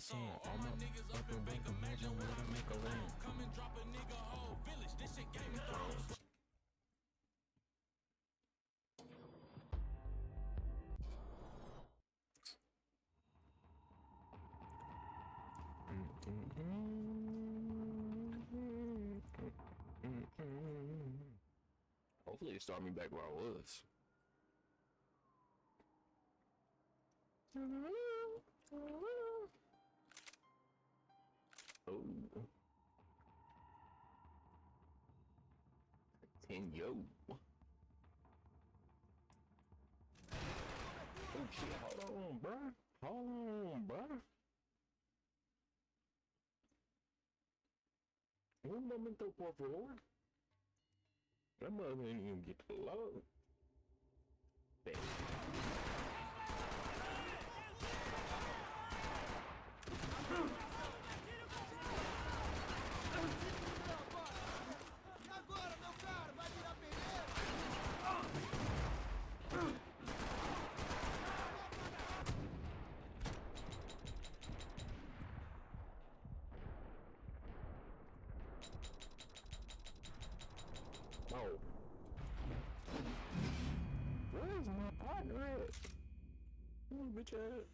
listen, all my niggas up in bank, imagine what I make a win. Come and drop a nigga whole village, this shit Game of Thrones. Hopefully it start me back where I was. Oh. 10 yo. Oh shit, hold on, bruh. Hold on, bruh. Un momento, por favor. That mother didn't even get to load. Oh. Where's my partner at? Where's bitch at?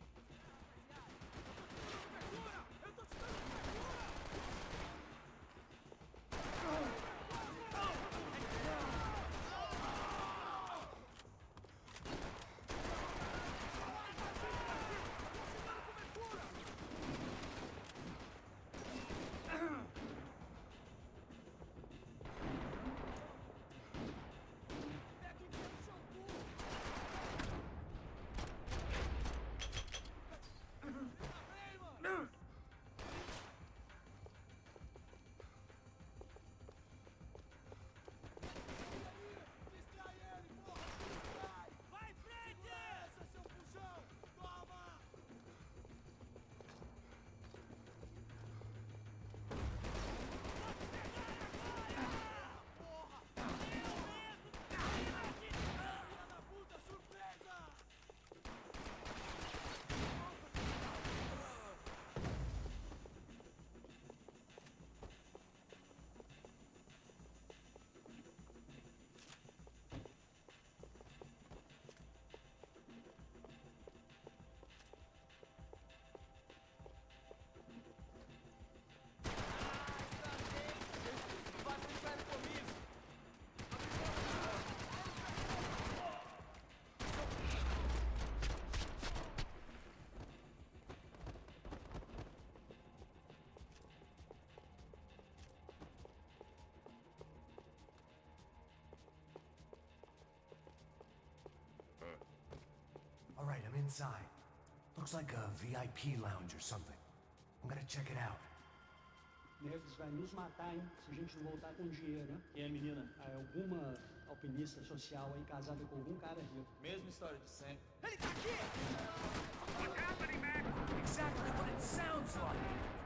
All right, I'm inside. Looks like a VIP lounge or something. I'm gonna check it out. Neves vai nos matar, hein? Se a gente não voltar com dinheiro, hein? E a menina? É alguma alpinista social aí casada com algum cara rico. Mesma história de sempre. Ele tá aqui! What's happening, man? Exactly what it sounds like!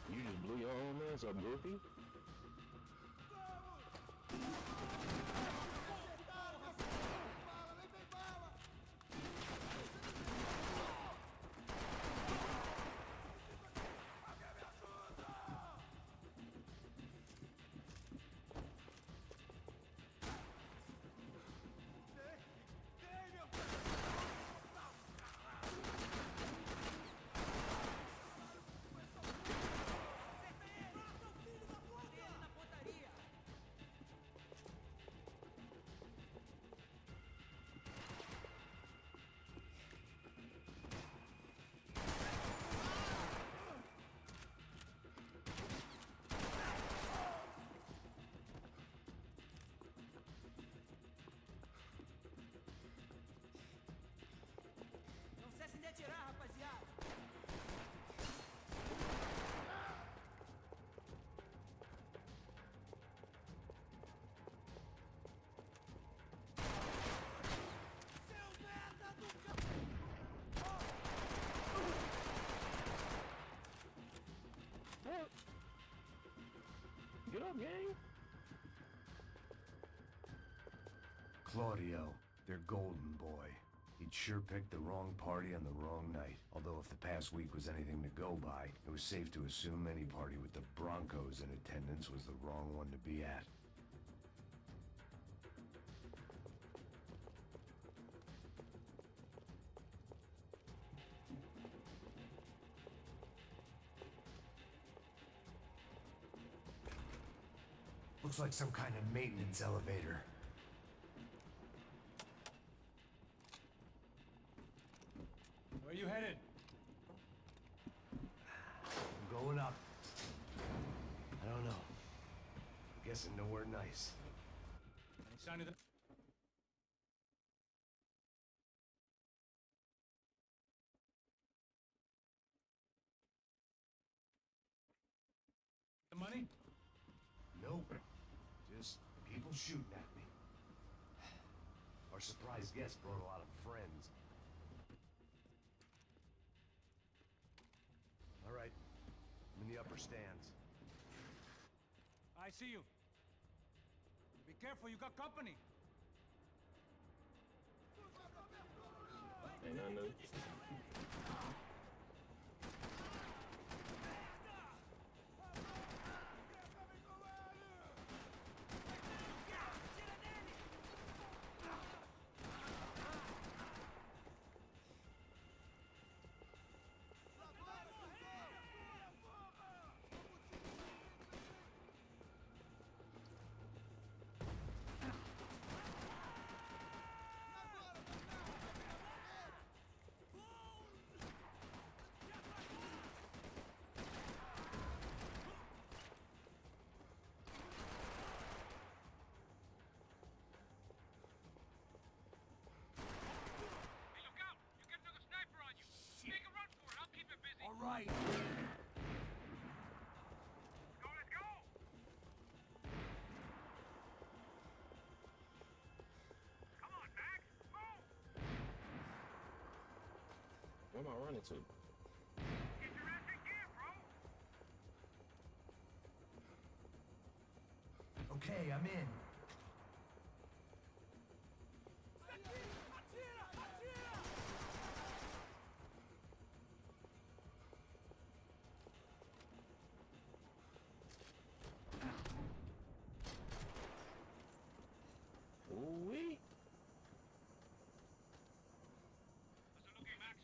You just blew your own ass up, Goofy. up, gang? Claudio, their golden boy. He'd sure picked the wrong party on the wrong night. Although if the past week was anything to go by, it was safe to assume any party with the Broncos in attendance was the wrong one to be at. Looks like some kind of maintenance elevator. Where you headed? I'm going up. I don't know. Guessing nowhere nice. Any sign of the... The money? Nope. Just people shooting at me. Our surprise guest brought a lot of friends. All right. I'm in the upper stands. I see you. Be careful, you got company. Ain't nothing new. All right. Let's go! Come on, Max! Move! Where am I running to? Get your ass in gear, bro! Okay, I'm in. Ooh-wee. How's it looking, Max?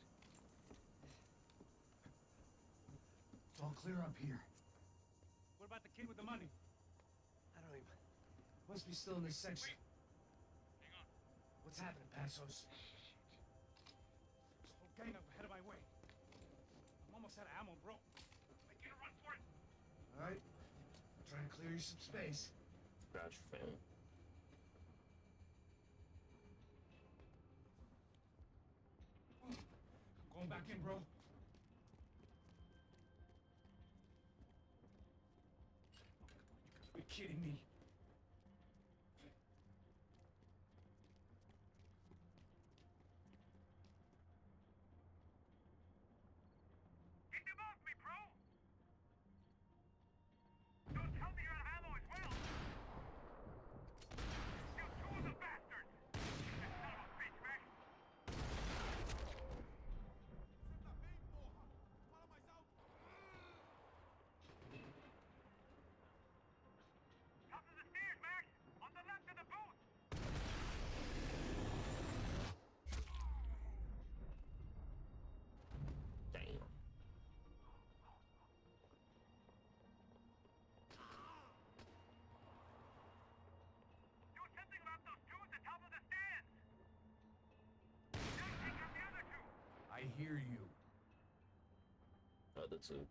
It's all clear up here. What about the kid with the money? I don't even... Must be still in this section. Hang on. What's happening, Passos? Whole gang up ahead of my way. I'm almost out of ammo, bro. Make it a run for it. All right. I'm trying to clear you some space. Got you, fam. I'm going back in, bro. You're kidding me. Get them off me, bro! Don't tell me you're out of ammo as well! Kill two of the bastards! That son of a bitch, man! Top of the stairs, Max! On the left of the booth! Damn. Do something about those two at the top of the stairs! Don't take out the other two! I hear you. Other two.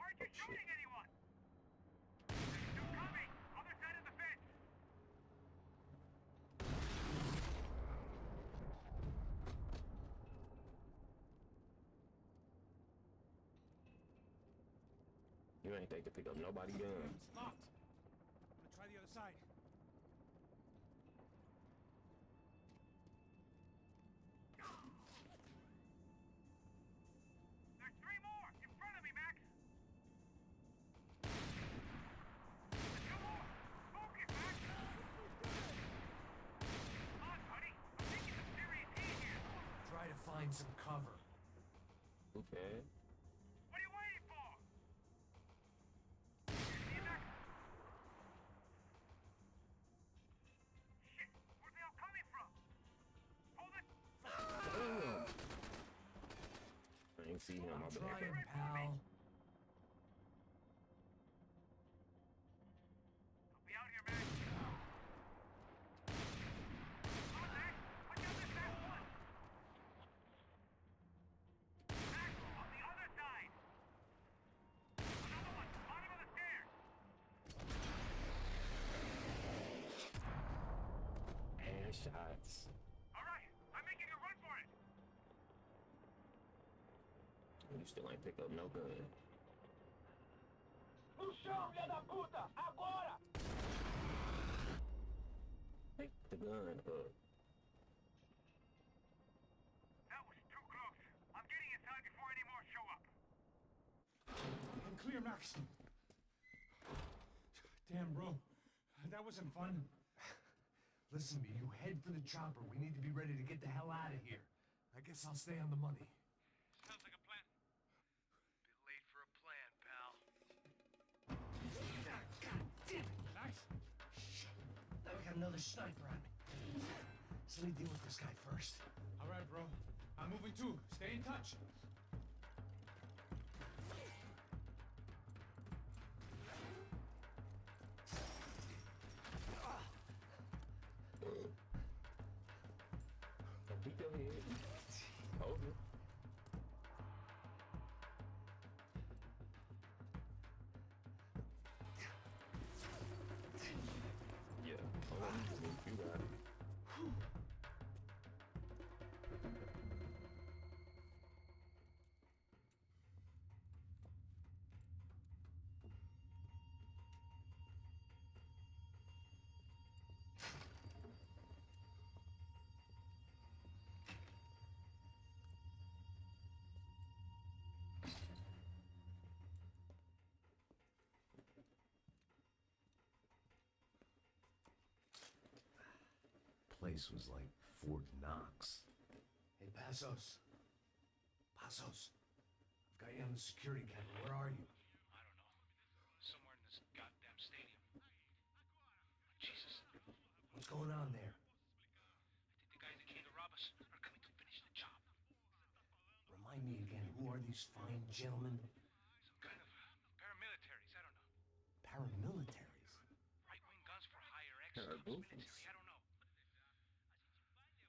Aren't you Oh, shit. shooting anyone? There's two coming! Other side of the fence! You ain't think to pick up nobody gun. It's locked. I'm gonna try the other side. There's three more! In front of me, Max! find some cover. Okay. What are you waiting for? Shit, where they all coming from? Hold it. Damn. I ain't see him. My bad. Trying, pal. I'll be out here, man. Contact! Watch out, this last one! Back on the other side! Another one, bottom of the stairs! Ass shots. Alright, I'm making a run for it! You still ain't pick up no gun. No chão, filha da puta! Agora! Pick the gun up. That was too close. I'm getting inside before any more show up. Clear, Max. Damn, bro. That wasn't fun. Listen to me, you head for the chopper. We need to be ready to get the hell out of here. I guess I'll stay on the money. Sounds like a plan. Bit late for a plan, pal. God damn it. Max? Shit. Now we got another sniper on me. So let me deal with this guy first. All right, bro. I'm moving too. Stay in touch. Don't keep your head. Hold it. Yeah. Hold on. You got it. Place was like Fort Knox. Hey, Passos. Passos. I've got you on the security camera. Where are you? I don't know. Somewhere in this goddamn stadium. Jesus. What's going on there? I think the guys that came to rob us are coming to finish the job. Remind me again, who are these fine gentlemen? Some kind of paramilitaries, I don't know. Paramilitaries? Right-wing guns for hire, Paraboofers. military, I don't know.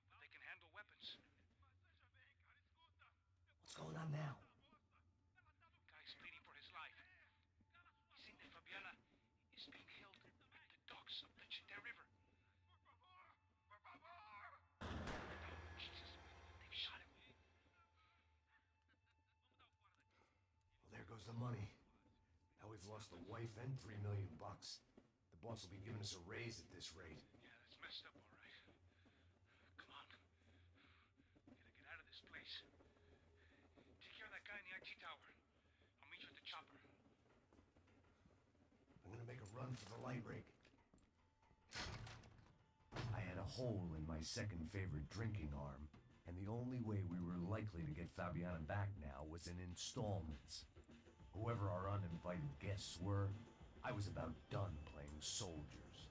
But they can handle weapons. What's going on now? Guy's pleading for his life. He's saying that Fabiana is being held at the docks of the Chita River. Jesus, they've shot him. Well, there goes the money. Now we've lost the wife and $3 million. The boss will be giving us a raise at this rate. Yeah, that's messed up, all right. Come on. We gotta get out of this place. Take care of that guy in the IT tower. I'll meet you at the chopper. I'm gonna make a run for the light rig. I had a hole in my second favorite drinking arm, and the only way we were likely to get Fabiana back now was in installments. Whoever our uninvited guests were, I was about done playing soldiers.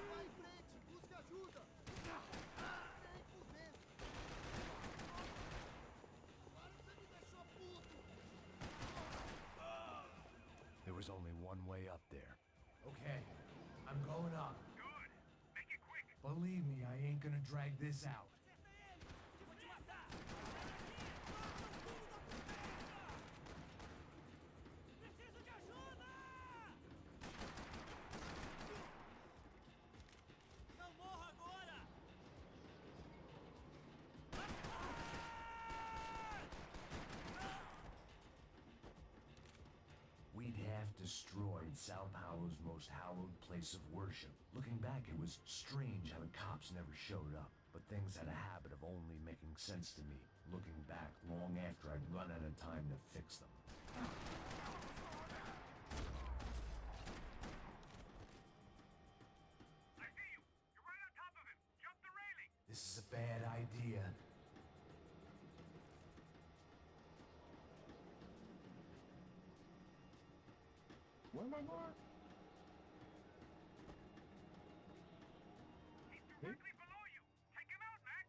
Vai em frente, busque ajuda! Nem fudendo! Agora você me deixou puto! There was only one way up there. Okay, I'm going up. Good. Make it quick. Believe me, I ain't gonna drag this out. Preciso de ajuda! Não morra agora! destroyed Sao Paulo's most hallowed place of worship. Looking back, it was strange how the cops never showed up, but things had a habit of only making sense to me, looking back long after I'd run out of time to fix them. I see you! You're right on top of him! Jump the railing! This is a bad idea. Where am I going? He's directly below you! Take him out, Mac!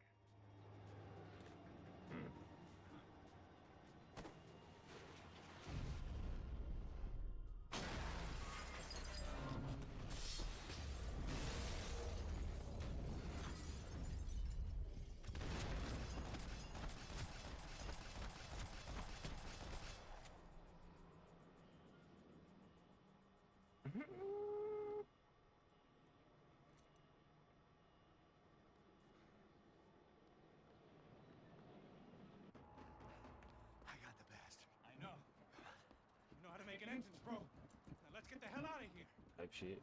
I got the bastard. I know. You know how to make an entrance, bro. Now let's get the hell out of here. Type shit.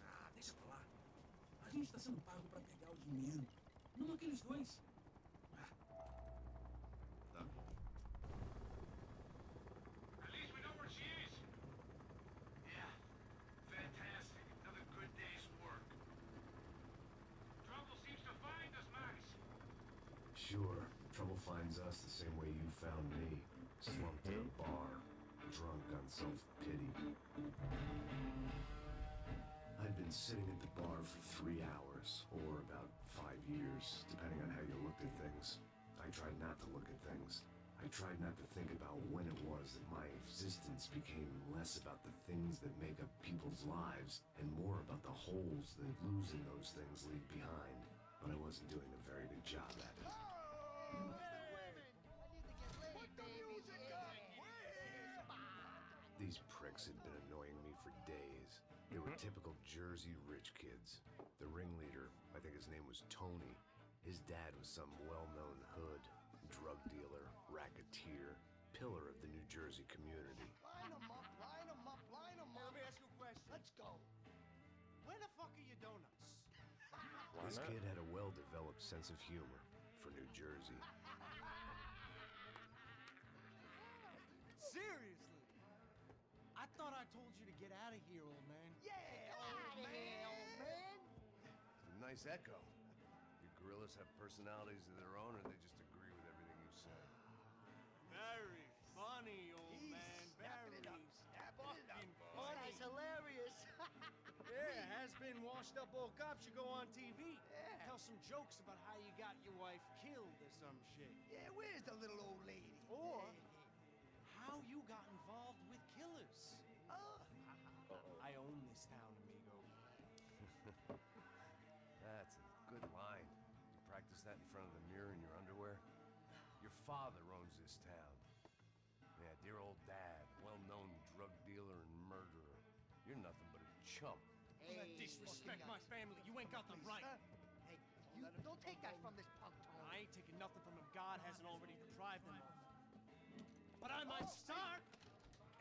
Ah, deixa pra lá. A gente tá sendo pago pra pegar o dinheiro. Não aqueles dois. At least we know where she is. Yeah. Fantastic. Another good day's work. Trouble seems to find us, Max. Sure, trouble finds us the same way you found me. Slumped in a bar, drunk on self-pity. I'd been sitting at the bar for 3 hours, or about 5 years, depending on how you looked at things. I tried not to look at things. I tried not to think about when it was that my existence became less about the things that make up people's lives, and more about the holes that losing those things leave behind. But I wasn't doing a very good job at it. These pricks had been annoying me for days. They were typical Jersey rich kids. The ringleader, I think his name was Tony. His dad was some well-known hood, drug dealer, racketeer, pillar of the New Jersey community. Line 'em up, line 'em up, line 'em up. Let me ask you a question. Let's go. Where the fuck are your donuts? Why This not? kid had a well-developed sense of humor for New Jersey. Seriously? I thought I told you to get out of here, old man. Yeah, old man. It's a nice echo. Your gorillas have personalities of their own, or they just agree with everything you say? Very funny, old He's man. snapping Very it up, snapping it up, fucking boy. funny. That's hilarious. Yeah, has been washed up old cop should go on TV. Yeah. Tell some jokes about how you got your wife killed or some shit. Yeah, where's the little old lady? Or how you got involved with killers. Oh. I own this town, amigo. That's a good line. You practice that in front of the mirror in your underwear? Your father owns this town. Yeah, dear old dad, well-known drug dealer and murderer. You're nothing but a chump. You disrespect my family. You ain't got the right. Hey, you don't take that from this punk, Tony. I ain't taking nothing from him. God hasn't already deprived them of. But I might start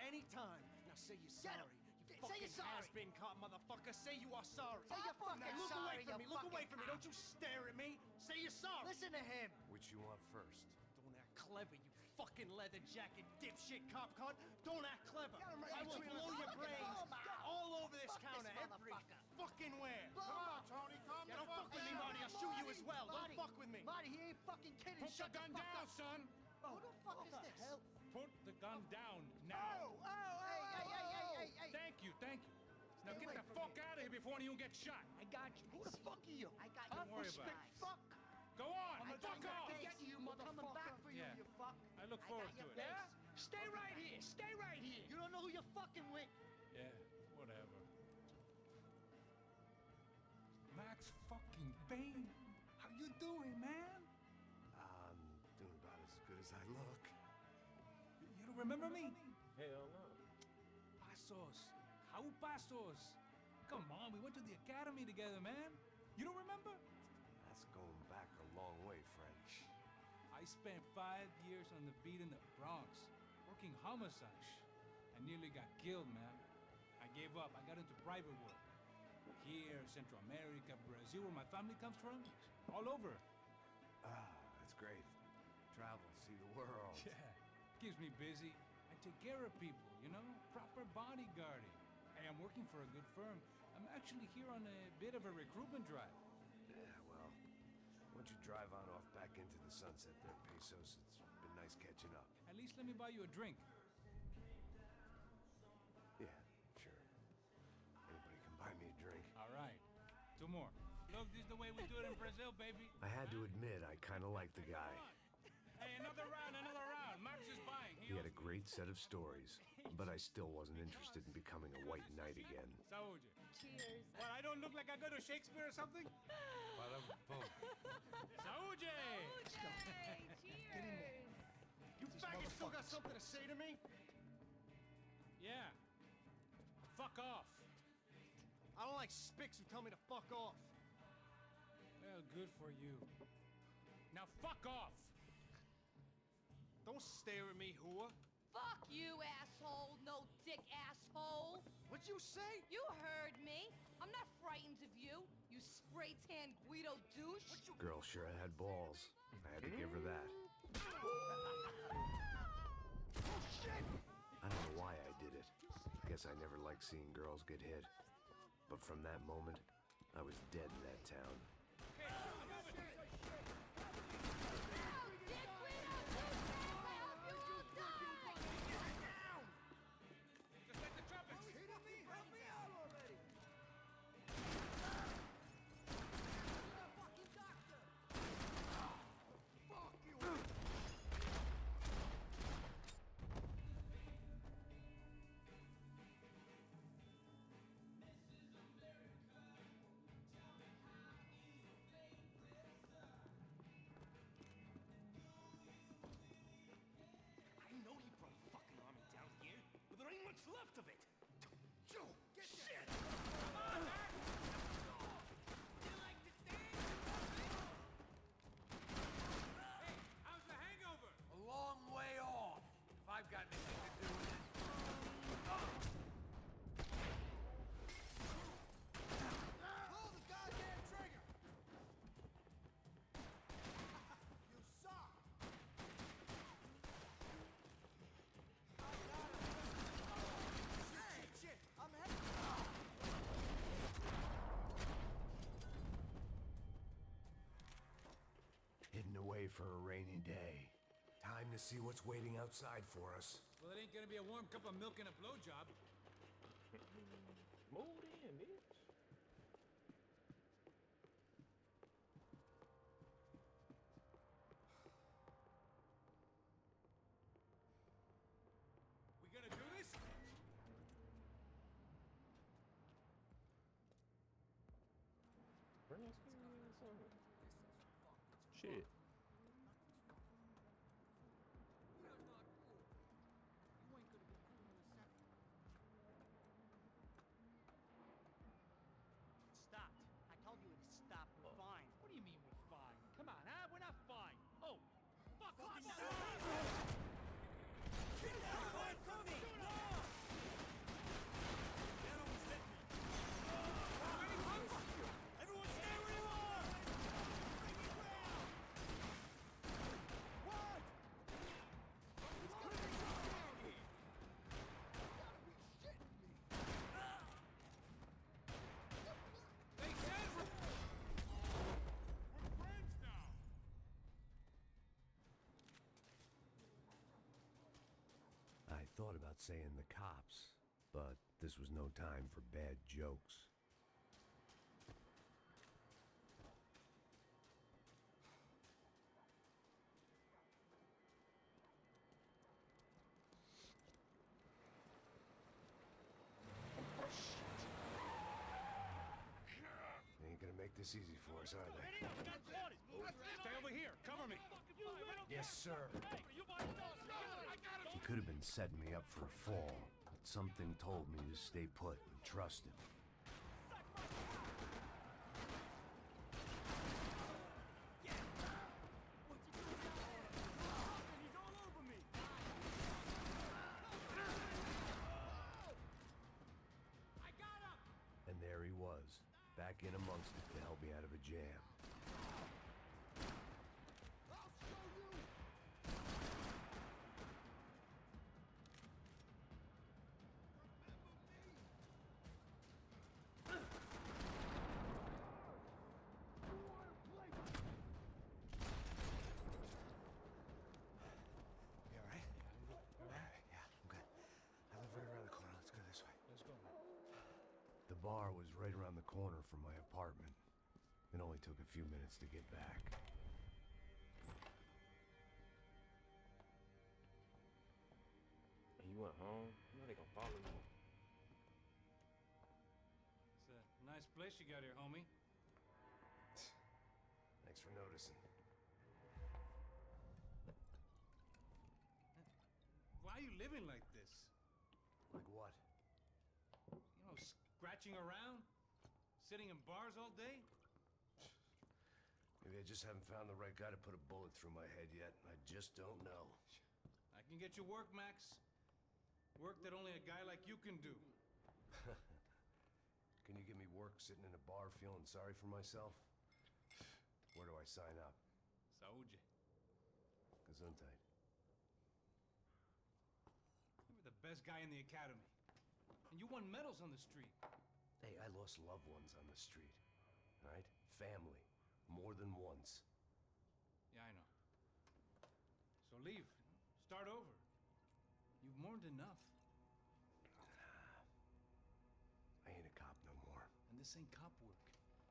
anytime. Now say you're Get sorry. him. You Say fucking you're sorry. has-been caught, motherfucker. Say you are sorry. Say you're fucking Look sorry, away from you me. Look away fucking from me. Don't you stare at me. Say you're sorry. Listen to him. Which you want first? Don't act clever, you fucking leather jacket dipshit cop cunt. Don't act clever. Got him right I will between blow the your fucking brains jaws. Go. all over this Fuck counter this every motherfucker. fucking where. Blow him up. Tony, calm the fuck fuck with me, Marty. I'll shoot you as well. Don't fuck with me. Marty, he ain't fucking kidding. Put the Shut gun fuck down, up. son. Who the fuck is this? hell? Put the gun down Oh, now. hey. Thank you, thank you. Now Stay get away the from fuck me. out of here before any of you get shot. I got you. Who the fuck are you? I got Don't worry about Respect, it. fuck. Go on, I got fuck your off. face. You motherfucker. Back for you, Yeah. you fuck. I look forward to it. Yeah? Stay right here. Stay right here. You don't know who you're fucking with. Yeah, whatever. Max It's fucking Payne. How you doing, man? I'm doing about as good as I look. You don't remember me? Hell no. Pasos. How pasos? Come on, we went to the academy together, man. You don't remember? That's going back a long way, French. I spent 5 years on the beat in the Bronx, working homicide. I nearly got killed, man. I gave up. I got into private work. Here, Central America, Brazil, where my family comes from. All over. Ah, that's great. Travel, see the world. Yeah, keeps me busy. I take care of people, you know? Proper bodyguarding. Hey, I'm working for a good firm. I'm actually here on a bit of a recruitment drive. Yeah, well, why don't you drive on off back into the sunset there, Pesos? It's been nice catching up. At least let me buy you a drink. Yeah, sure. Anybody can buy me a drink. All right. 2 more. Look, this is the way we do it in Brazil, baby. I had to admit, I kind of liked the guy. Hey, another round, another round. Max is buying. He had a great set of stories, but I still wasn't interested in becoming a white knight again. Saúde. Cheers. What, I don't look like I go to Shakespeare or something? Saúde! Cheers. You faggots still got something to say to me? Yeah. Fuck off. I don't like spics who tell me to fuck off. Well, good for you. Now fuck off. Don't stare at me, whore. Fuck you, asshole. No dick, asshole. What'd you say? You heard me. I'm not frightened of you, you spray-tan Guido douche. Girl sure had balls. I had to give her that. Oh, shit! I don't know why I did it. Guess I never liked seeing girls get hit. But from that moment, I was dead in that town. Just like the trumpets. Help me out already! Fucking doctor! Fuck you! I know he brought a fucking army down here, but there ain't much left of it. Joe, get shit! How's the hangover? A long way off, if I've got anything to do with it. Pull the goddamn trigger! You suck! Shit! I'm headed. Hidden away for a rainy day. Time to see what's waiting outside for us. Well, it ain't gonna be a warm cup of milk and a blowjob. Move in, bitch. We gonna do this? Bring us some. Shit. Stopped. I told you it stopped. We're fine. What do you mean we're fine? Come on, huh? We're not fine. Oh, fuck off! Everyone stay where you are! Bring it down! What? He's coming down here! You gotta be shitting me! They said we're friends now. I thought about saying the cops, but this was no time for bad jokes. Ain't gonna make this this easy for us, are they? Stay over here. Cover me. Yes, sir. He could have been setting me up for a fall, but something told me to stay put and trust him. And there he was, back in amongst it to help me out of a jam. You alright? Yeah, I'm good. I live right around the corner. Let's go this way. Let's go. The bar was right around the corner from my apartment. It only took a few minutes to get back. And you went home? You know they gonna follow you. It's a nice place you got here, homie. Thanks for noticing. Why are you living like this? Like what? You know, scratching around? Sitting in bars all day? Maybe I just haven't found the right guy to put a bullet through my head yet. I just don't know. I can get you work, Max. Work that only a guy like you can do. Can you give me work sitting in a bar feeling sorry for myself? Where do I sign up? Saúde. Gesundheit. You were the best guy in the academy. And you won medals on the street. Hey, I lost loved ones on the street. All right? Family. More than once. Yeah, I know. So leave. Start over. You've mourned enough. I ain't a cop no more. And this ain't cop work.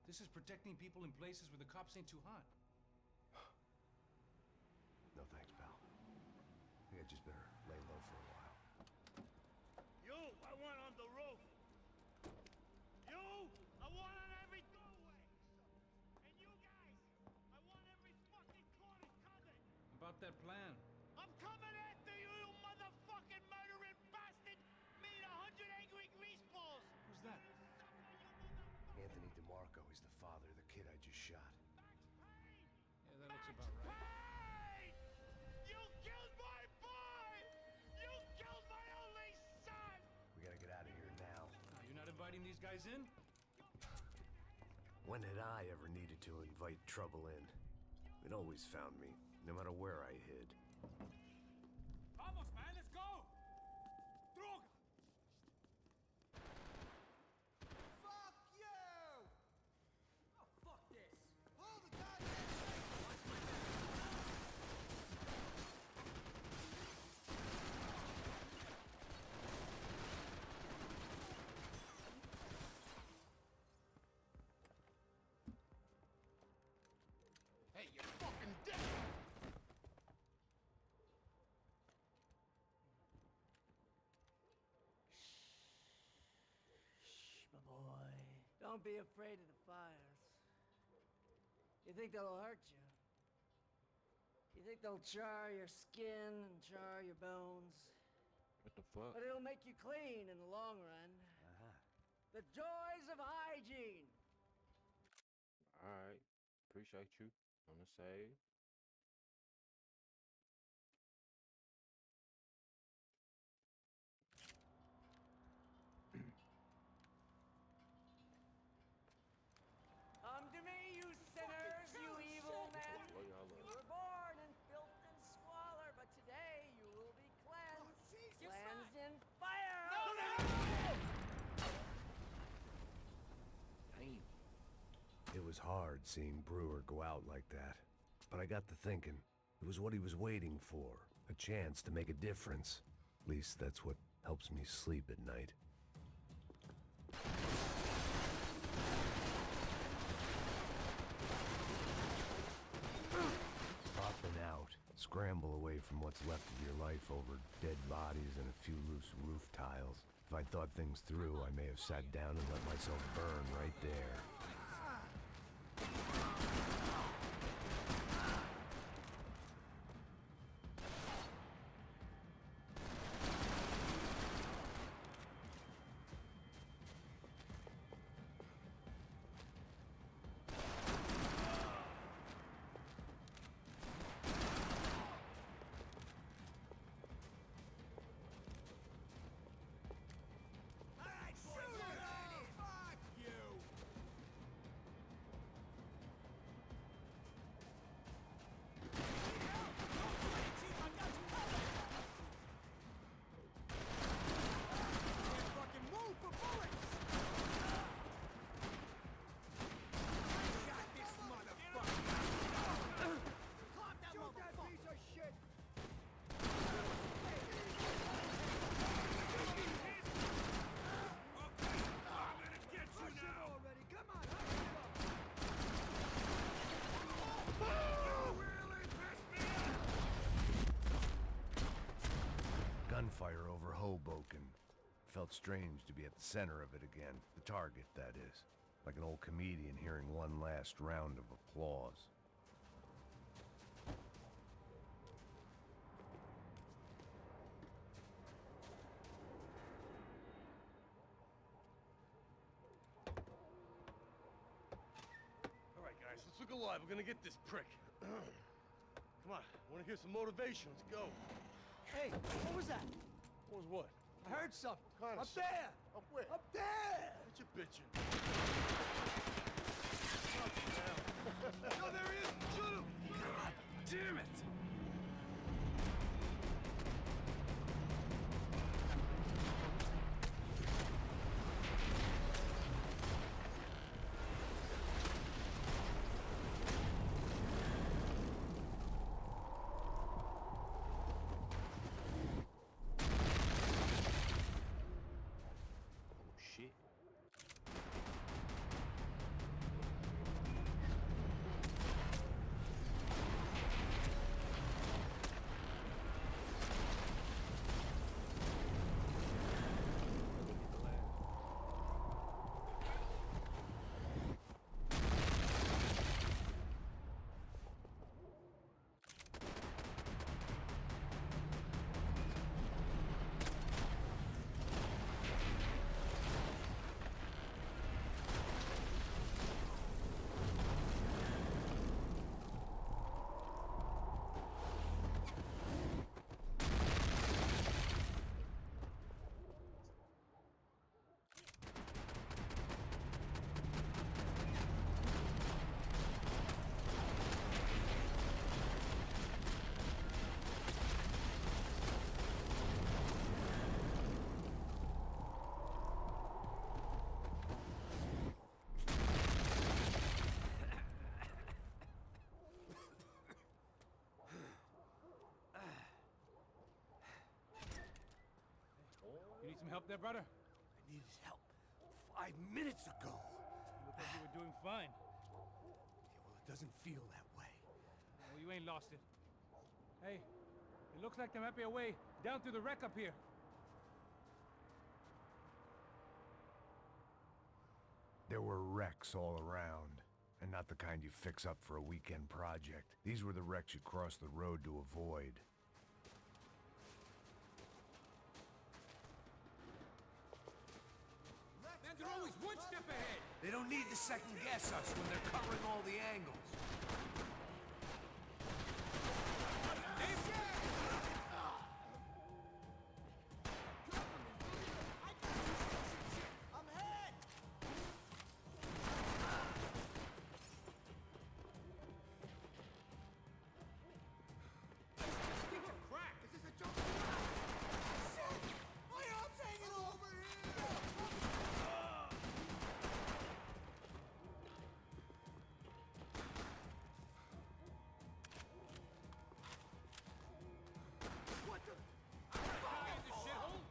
This is protecting people in places where the cops ain't too hot. No thanks, pal. I think I just better lay low for a while. You, I want on the roof. You, I want on every doorway. And you guys, I want every fucking corner covered. About that plan. I'm coming after you, you motherfucking murdering bastard! Me and 100 angry greaseballs! Who's that? Anthony DeMarco, he's the father of the kid I just shot. Yeah, that looks about right. Payne! You killed my boy! You killed my only son! We gotta get out of here now. You're not inviting these guys in? When had I ever needed to invite trouble in? It always found me, no matter where I hid. Vamos, man, let's go! Droga! Fuck you! Oh, fuck this! Hold the goddamn thing! Hey, you fucking dick! Shh, my boy. Don't be afraid of the fires. You think they'll hurt you? You think they'll char your skin and char your bones? What the fuck? But it'll make you clean in the long run. The joys of hygiene! Alright. Appreciate you on the save. Come to me, you sinners, you evil men! Blow y'all You up. were born in filth and squalor, but today you will be cleansed. Cleansed in fire! Damn. It was hard seeing Brewer go out like that. But I got to thinking, it was what he was waiting for. A chance to make a difference. At least that's what helps me sleep at night. Up and out. Scramble away from what's left of your life over dead bodies and a few loose roof tiles. If I'd thought things through, I may have sat down and let myself burn right there. fire over Hoboken. Felt strange to be at the center of it again. The target, that is. Like an old comedian hearing one last round of applause. All right, guys, let's look alive. We're gonna get this prick. Come on, I wanna hear some motivation. Let's go. Hey, what was that? What was what? I heard something. Kinda Up there! Up where? Up there! What you bitching? No, there he is! Shoot him! God damn it! Shit. You need some help there, brother? I needed help 5 minutes ago. You look like you were doing fine. Yeah, well, it doesn't feel that way. Well, you ain't lost it. Hey, it looks like there might be a way down through the wreck up here. There were wrecks all around, and not the kind you fix up for a weekend project. These were the wrecks you cross the road to avoid. Man, they're always one step ahead. They don't need to second guess us when they're covering all the angles. I'm hit! Things are cracked. Is this a joke? Shit! My arm's hanging over here! What the? In the shithole?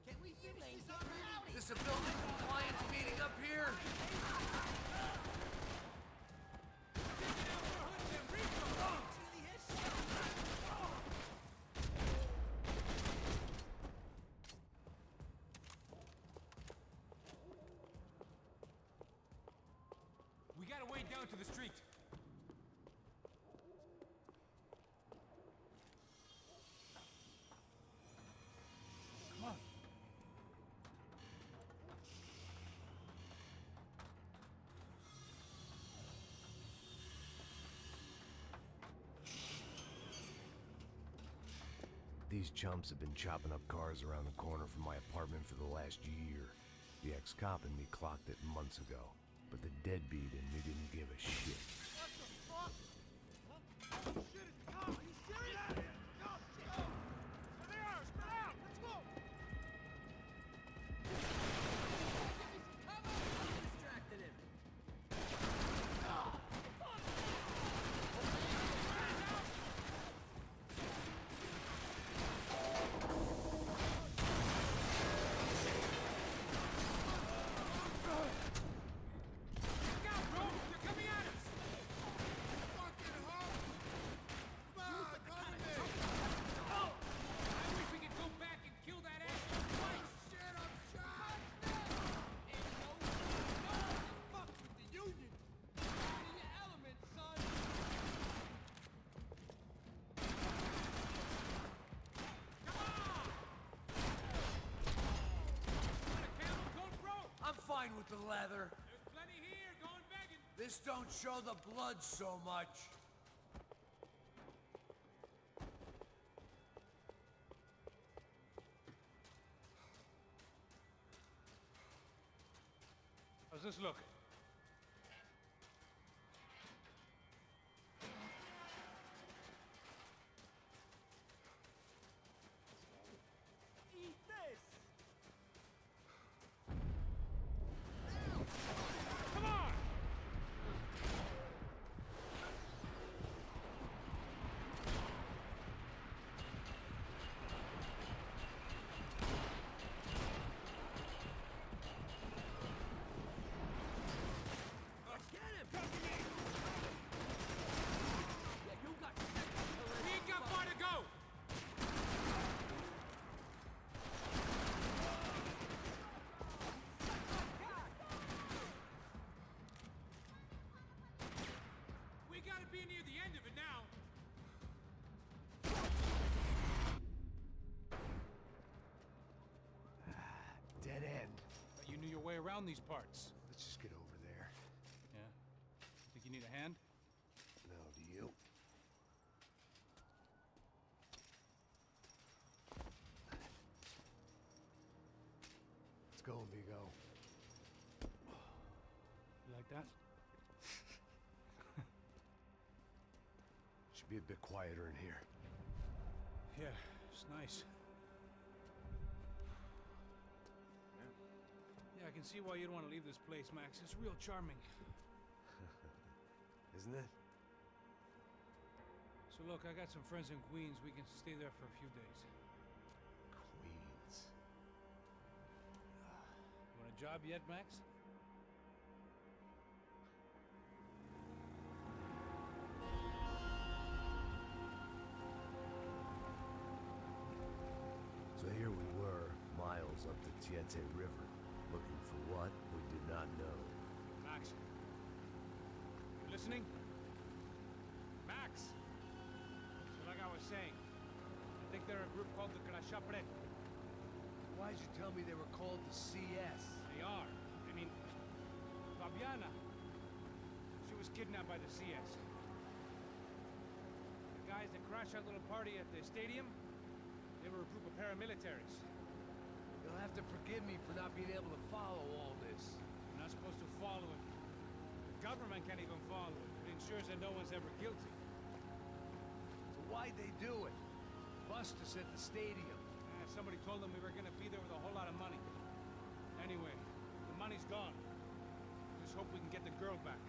Can we finish this already? This a building compliance meeting up here? We got a way down to the street. Come on. These chumps have been chopping up cars around the corner from my apartment for the last year. The ex-cop in me clocked it months ago, but the deadbeat in me didn't give a shit. What the fuck? Oh shit, it's a cop! Are you serious? Go! Go! There they are! Spread out! Let's go! Distracted him. the leather. There's plenty here, going begging. This don't show the blood so much. How's this look? Eat this! Come on! Get him! Yeah, you got We ain't got far to go! We gotta be near the end of it now. Dead end. But you knew your way around these parts. Let's just get over there. Yeah? Think you need a hand? No, do you? Let's go, amigo. You like that? Should be a bit quieter in here. Yeah, it's nice. Yeah, I can see why you'd want to leave this place, Max. It's real charming. Isn't it? So look, I got some friends in Queens. We can stay there for a few days. Queens. You want a job yet, Max? So here we were, miles up the Tiete River, looking for what we did not know. Max. You listening? Max! So like I was saying, I think they're a group called the Crashapre. Why'd you tell me they were called the CS? They are. I mean, Fabiana. She was kidnapped by the CS. The guys that crashed that little party at the stadium, they were a group of paramilitaries. You'll have to forgive me for not being able to follow all this. You're not supposed to follow it. The government can't even follow it. It ensures that no one's ever guilty. So why'd they do it? Bust us at the stadium. Somebody told them we were gonna be there with a whole lot of money. Anyway, the money's gone. Just hope we can get the girl back.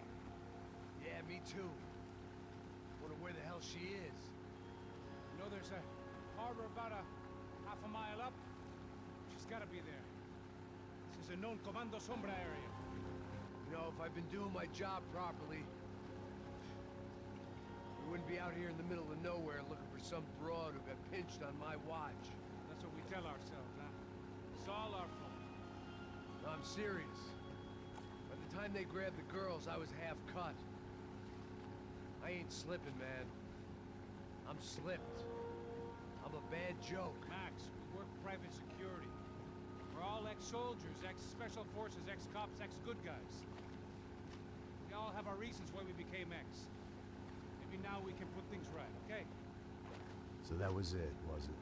Yeah, me too. Wonder where the hell she is. You know, there's a harbor about a half a mile up. She's gotta be there. This is a known Comando Sombra area. You know, if I'd been doing my job properly, we wouldn't be out here in the middle of nowhere looking for some broad who got pinched on my watch. That's what we tell ourselves, huh? It's all our fault. No, I'm serious. By the time they grabbed the girls, I was half cut. I ain't slipping, man. I'm slipped. I'm a bad joke. Max, we work private security. We're all ex-soldiers, ex-special forces, ex-cops, ex-good guys. We all have our reasons why we became ex. Maybe now we can put things right, okay? So that was it, was it?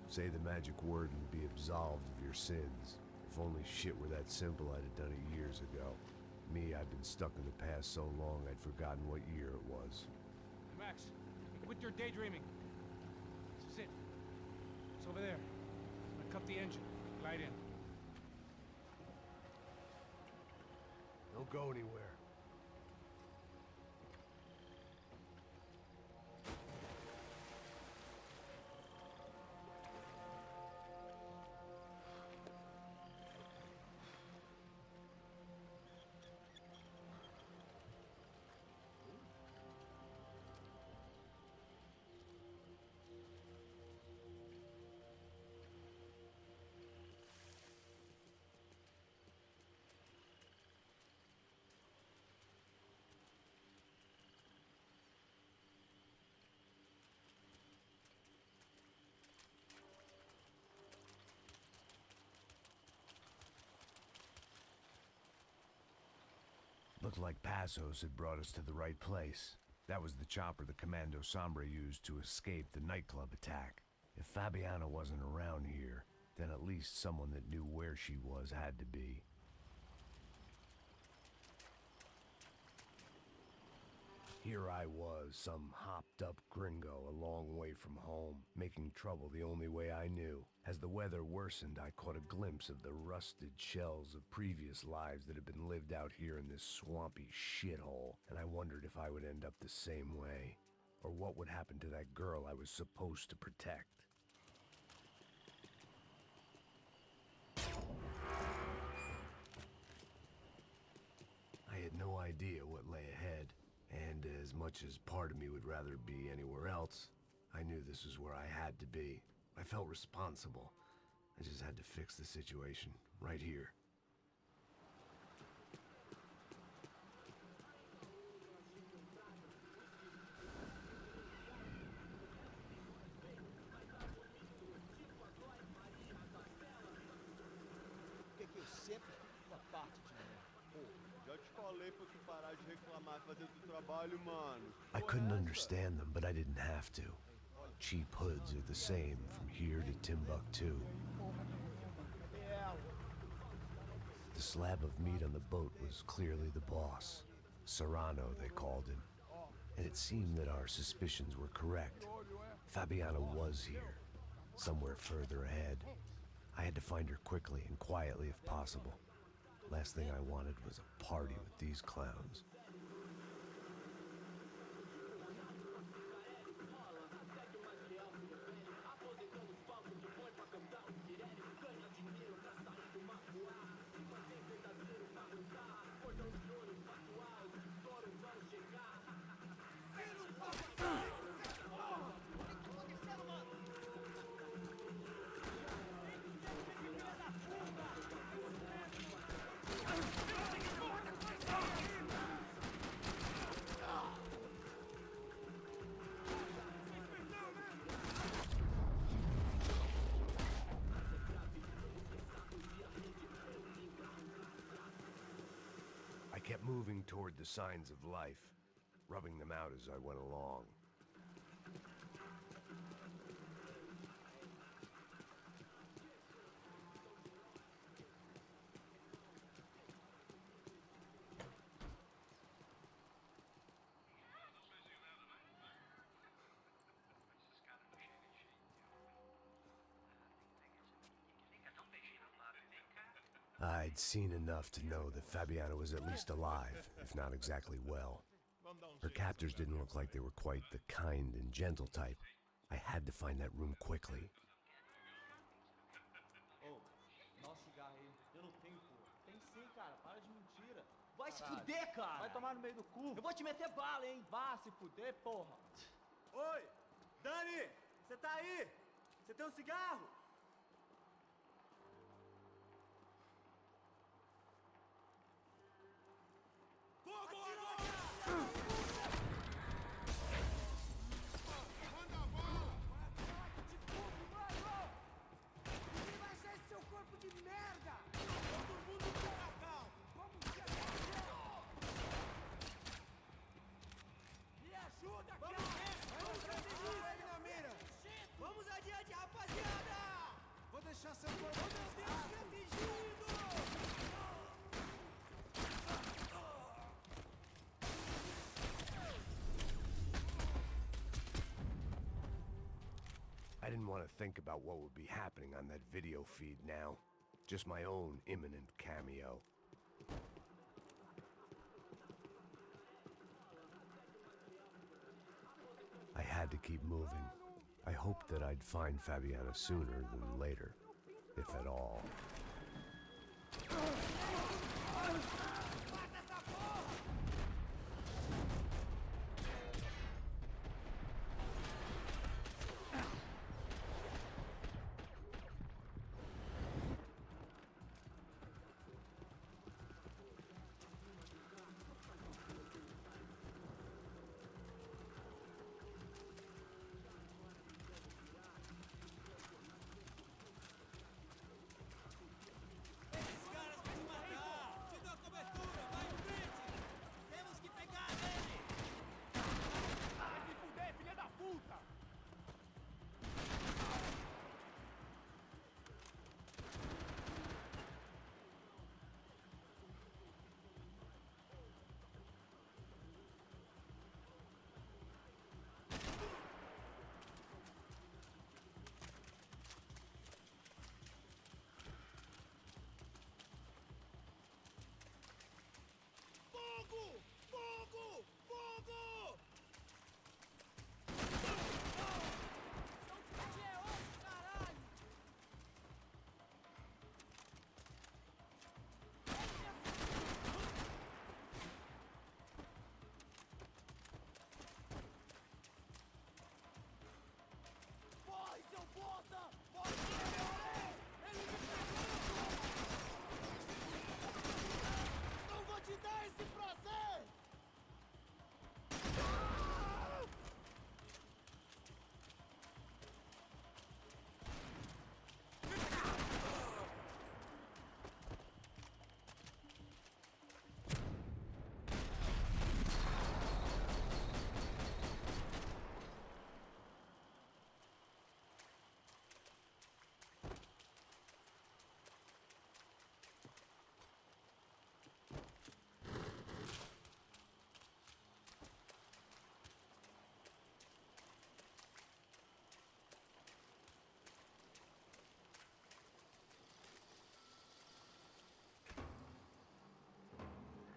Say the magic word and be absolved of your sins. If only shit were that simple, I'd have done it years ago. Me, I've been stuck in the past so long, I'd forgotten what year it was. Hey, Max, quit your daydreaming. This is it. It's over there. I'm gonna cut the engine. Glide in. Don't go anywhere. Looked like Passos had brought us to the right place. That was the chopper the Commando Sombre used to escape the nightclub attack. If Fabiana wasn't around here, then at least someone that knew where she was had to be. Here I was, some hopped-up gringo a long way from home, making trouble the only way I knew. As the weather worsened, I caught a glimpse of the rusted shells of previous lives that had been lived out here in this swampy shithole, and I wondered if I would end up the same way, or what would happen to that girl I was supposed to protect. I had no idea what lay ahead. And as much as part of me would rather be anywhere else, I knew this was where I had to be. I felt responsible. I just had to fix the situation, right here. O que eu sempre fico da parte de mim? Já te falei pra tu parar de reclamar e fazer teu trabalho, mano. I couldn't understand them, but I didn't have to. Cheap hoods are the same from here to Timbuktu. The slab of meat on the boat was clearly the boss. Serrano, they called him. And it seemed that our suspicions were correct. Fabiana was here, somewhere further ahead. I had to find her quickly and quietly if possible. Last thing I wanted was a party with these clowns. I kept moving toward the signs of life, rubbing them out as I went along. I'd seen enough to know that Fabiana was at least alive, if not exactly well. Her captors didn't look like they were quite the kind and gentle type. I had to find that room quickly. Ô, dá um cigarro aí. Eu não tenho, pô. Tem sim, cara. Para de mentira. Vai se fuder, cara. Vai tomar no meio do cu. Eu vou te meter bala, hein. Vá se fuder, porra. Oi, Dani, você tá aí? Você tem um cigarro? I didn't want to think about what would be happening on that video feed now. Just my own imminent cameo. I had to keep moving. I hoped that I'd find Fabiana sooner than later, if at all.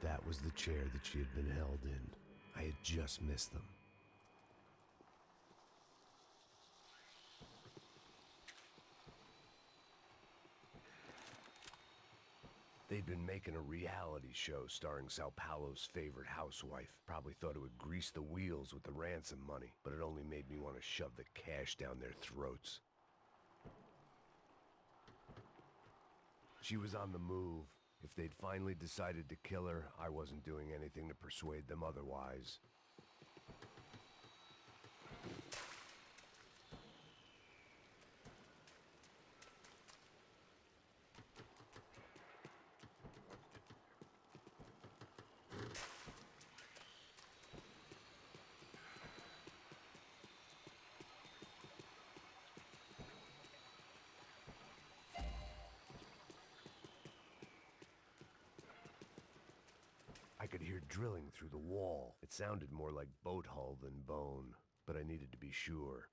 that was the chair that she had been held in. I had just missed them. They'd been making a reality show starring Sao Paulo's favorite housewife. Probably thought it would grease the wheels with the ransom money, but it only made me want to shove the cash down their throats. She was on the move. If they'd finally decided to kill her, I wasn't doing anything to persuade them otherwise. I could hear drilling through the wall. It sounded more like boat hull than bone, but I needed to be sure.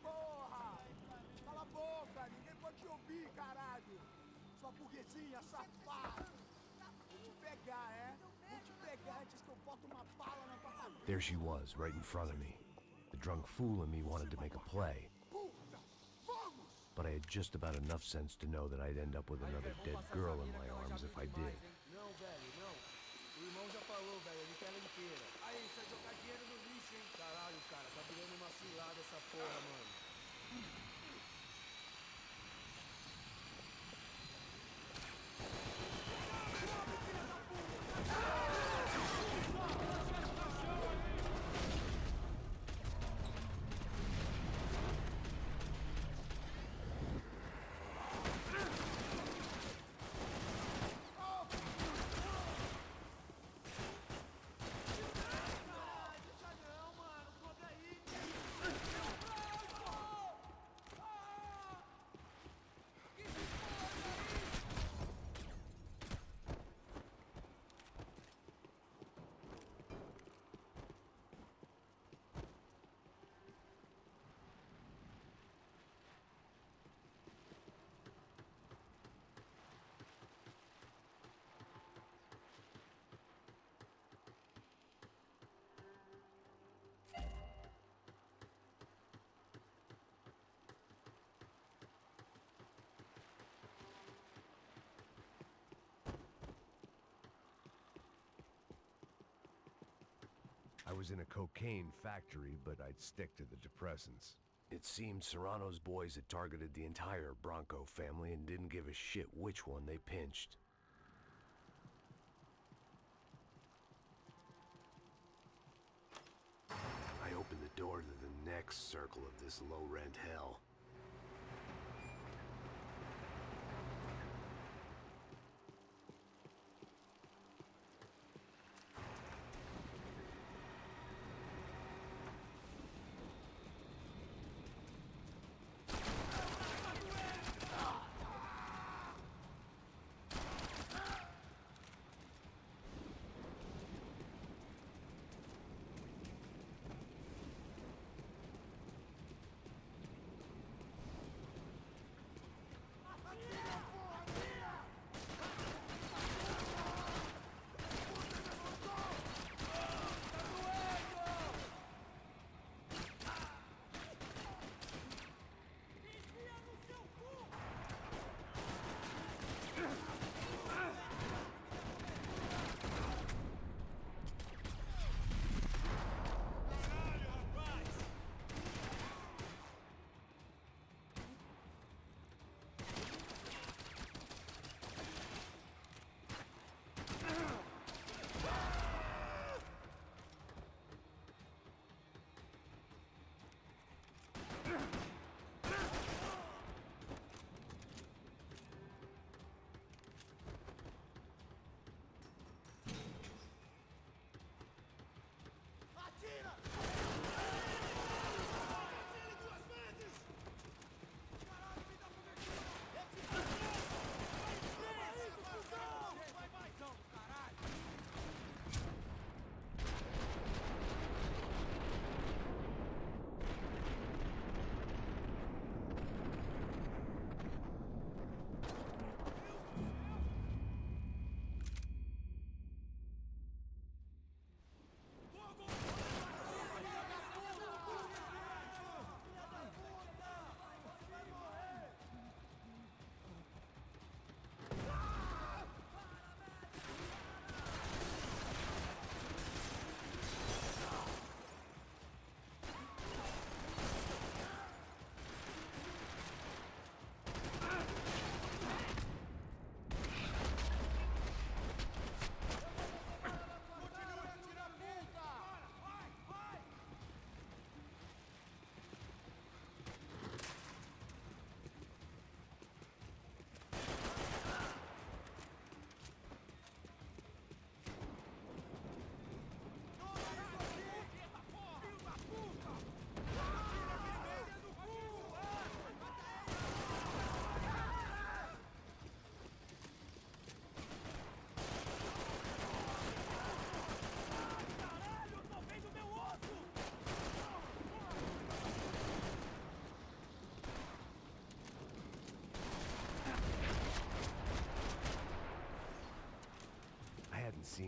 Porra! Cala a boca! Ninguém pode te ouvir, caralho! Sua burguesinha safada! Vou te pegar, é? Vou te pegar antes que eu boto uma bala na tua cabeça! There she was, right in front of me. The drunk fool in me wanted to make a play. But I had just about enough sense to know that I'd end up with another dead girl in my arms if I did. Não, velho, não. O irmão já falou, velho, ele quer ela inteira. Aí, você vai jogar dinheiro no lixo, hein? Caralho, cara, tá virando uma cilada essa porra, mano. I was in a cocaine factory, but I'd stick to the depressants. It seemed Serrano's boys had targeted the entire Bronco family and didn't give a shit which one they pinched. I opened the door to the next circle of this low-rent hell.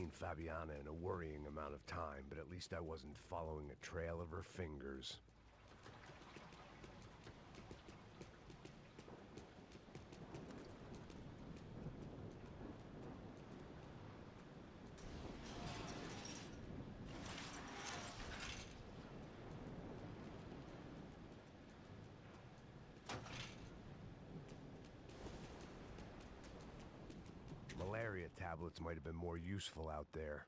seen Fabiana in a worrying amount of time, but at least I wasn't following a trail of her fingers. Malaria tablets might have been more useful out there.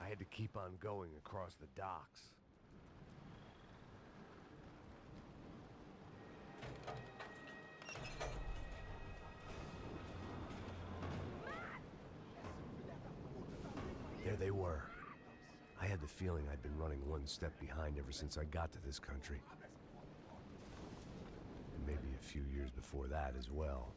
I had to keep on going across the docks. There they were. I had the feeling I'd been running one step behind ever since I got to this country. And maybe a few years before that as well.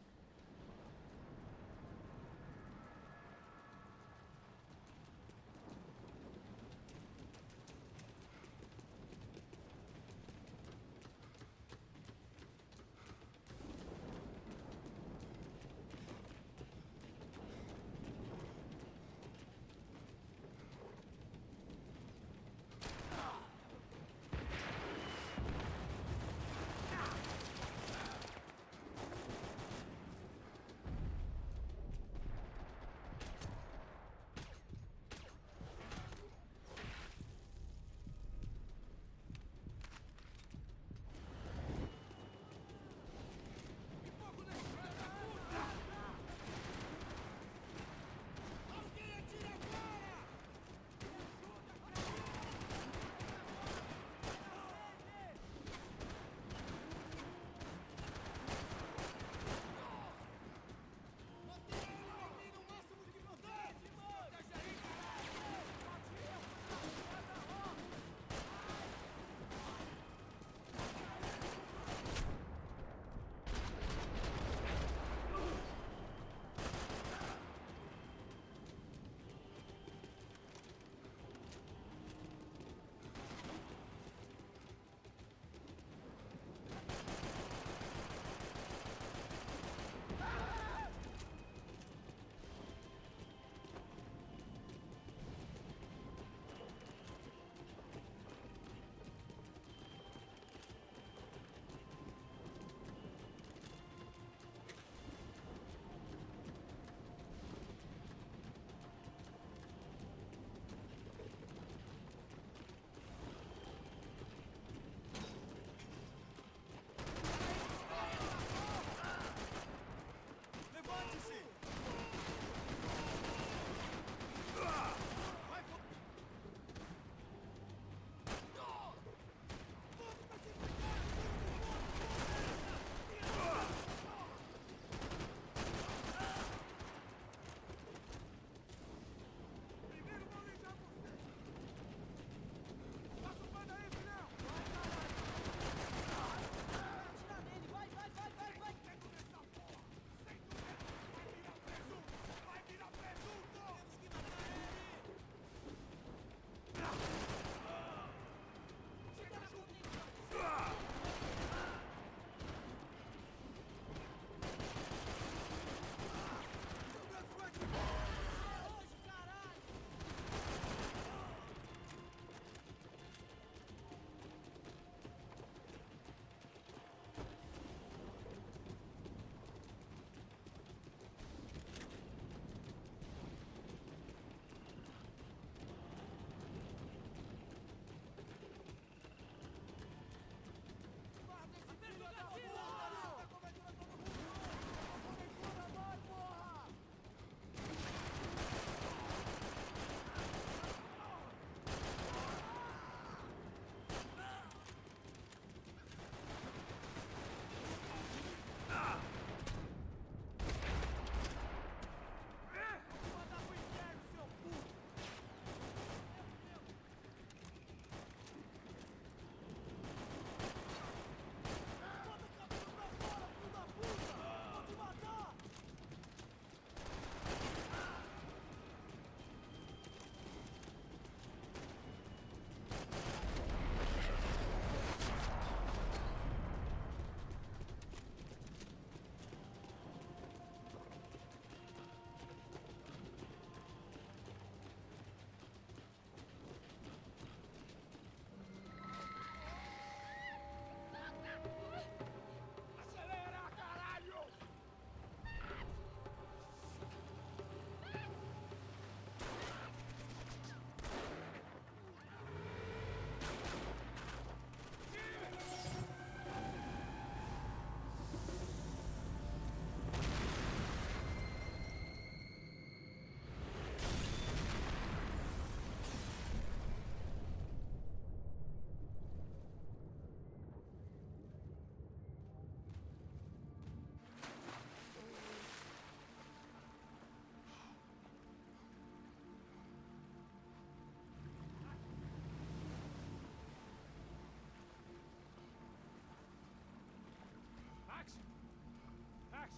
Max.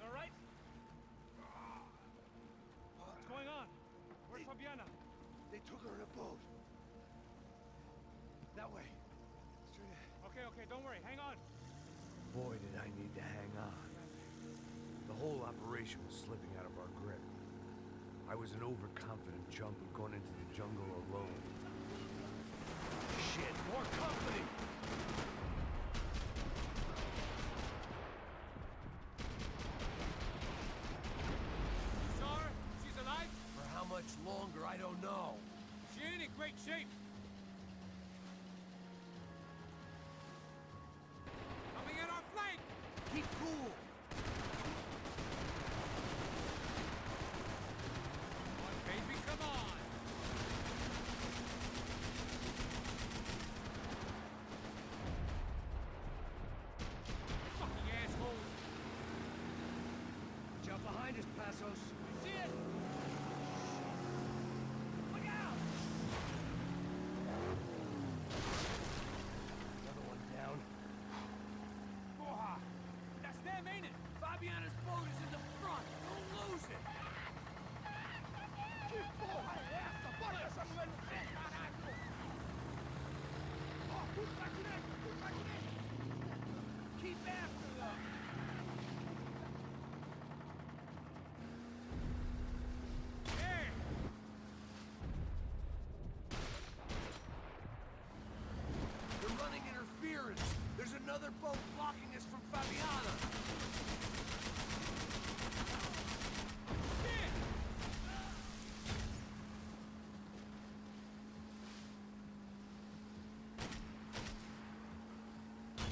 You all right? What's going on? Where's Fabiana? They took her in a boat. That way. Straight ahead. Okay, don't worry. Hang on. Boy, did I need to hang on. The whole operation was slipping out of our grip. I was an overconfident chump who'd gone into the jungle alone. Shit, more company! You saw her? She's alive? For how much longer, I don't know. She ain't in great shape. Coming in our flank! Keep cool! Come on, baby, come on! Fucking assholes! Jump behind us, Passos. You see it? Look out! Another one down. Porra! That's them, ain't it? Fabiana's boat is in the front. Don't lose it! Que porra é essa? Bora essa mulher no pé, caralho! Ó, tudo pra direita, tudo pra direita! Keep after them! Hey! They're running interference. There's another boat blocking us from Fabiana. Shit!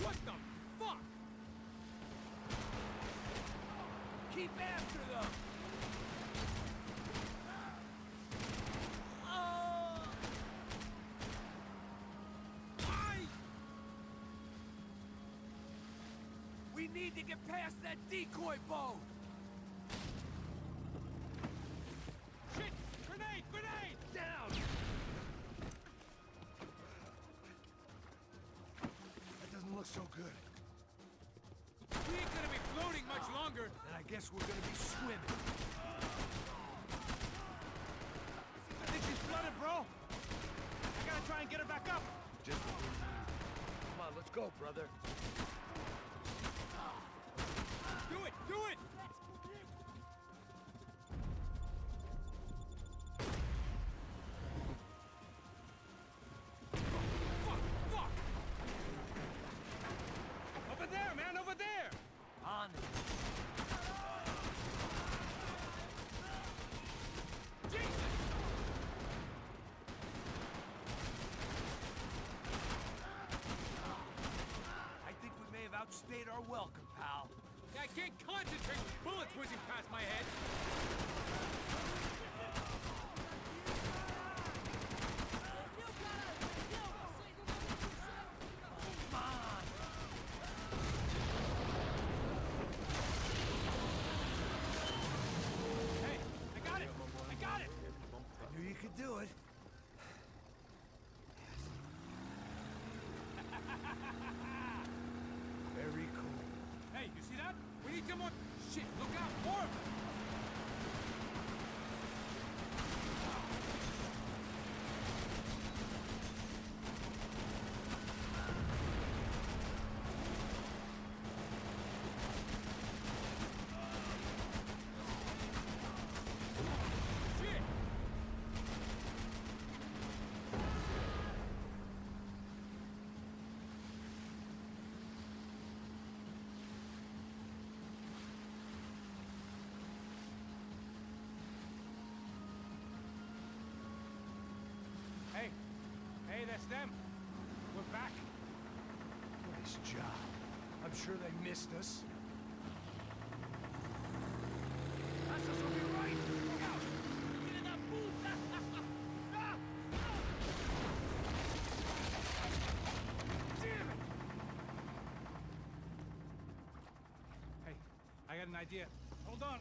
What the fuck? Keep after them. We need to get past that decoy boat. Shit! Grenade! Grenade! Down. That doesn't look so good. We ain't gonna be floating much longer. And I guess we're gonna be swimming. I think she's flooded, bro. I gotta try and get her back up. Just what we need. Come on, let's go, brother. Do it! Do it! Fuck! Fuck! Over there, man! Over there! On it. Jesus! I think we may have outstayed our welcome, pal. I can't concentrate with bullets whizzing past my head. Come on. Hey, I got it! I got it! I knew you could do it. Very cool. Hey, you see that? We need someone. Shit, look out! More of them! Shit! Hey, hey, that's them. We're back. Nice job. I'm sure they missed us. Passos will be right. Look out. Filha da puta! Ah! Damn it. Hey, I got an idea. Hold on.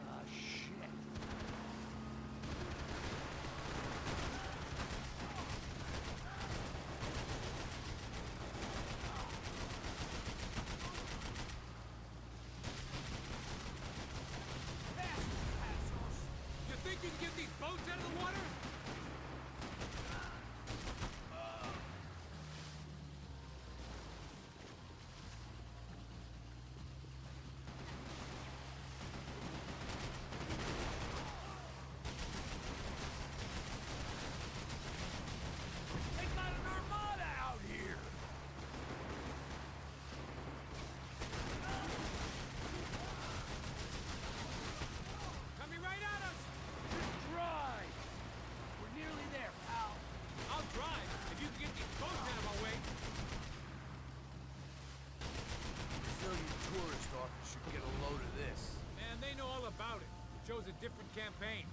Ah, shit. motherfuckers should get a load of this. Man, they know all about it. It shows a different campaign.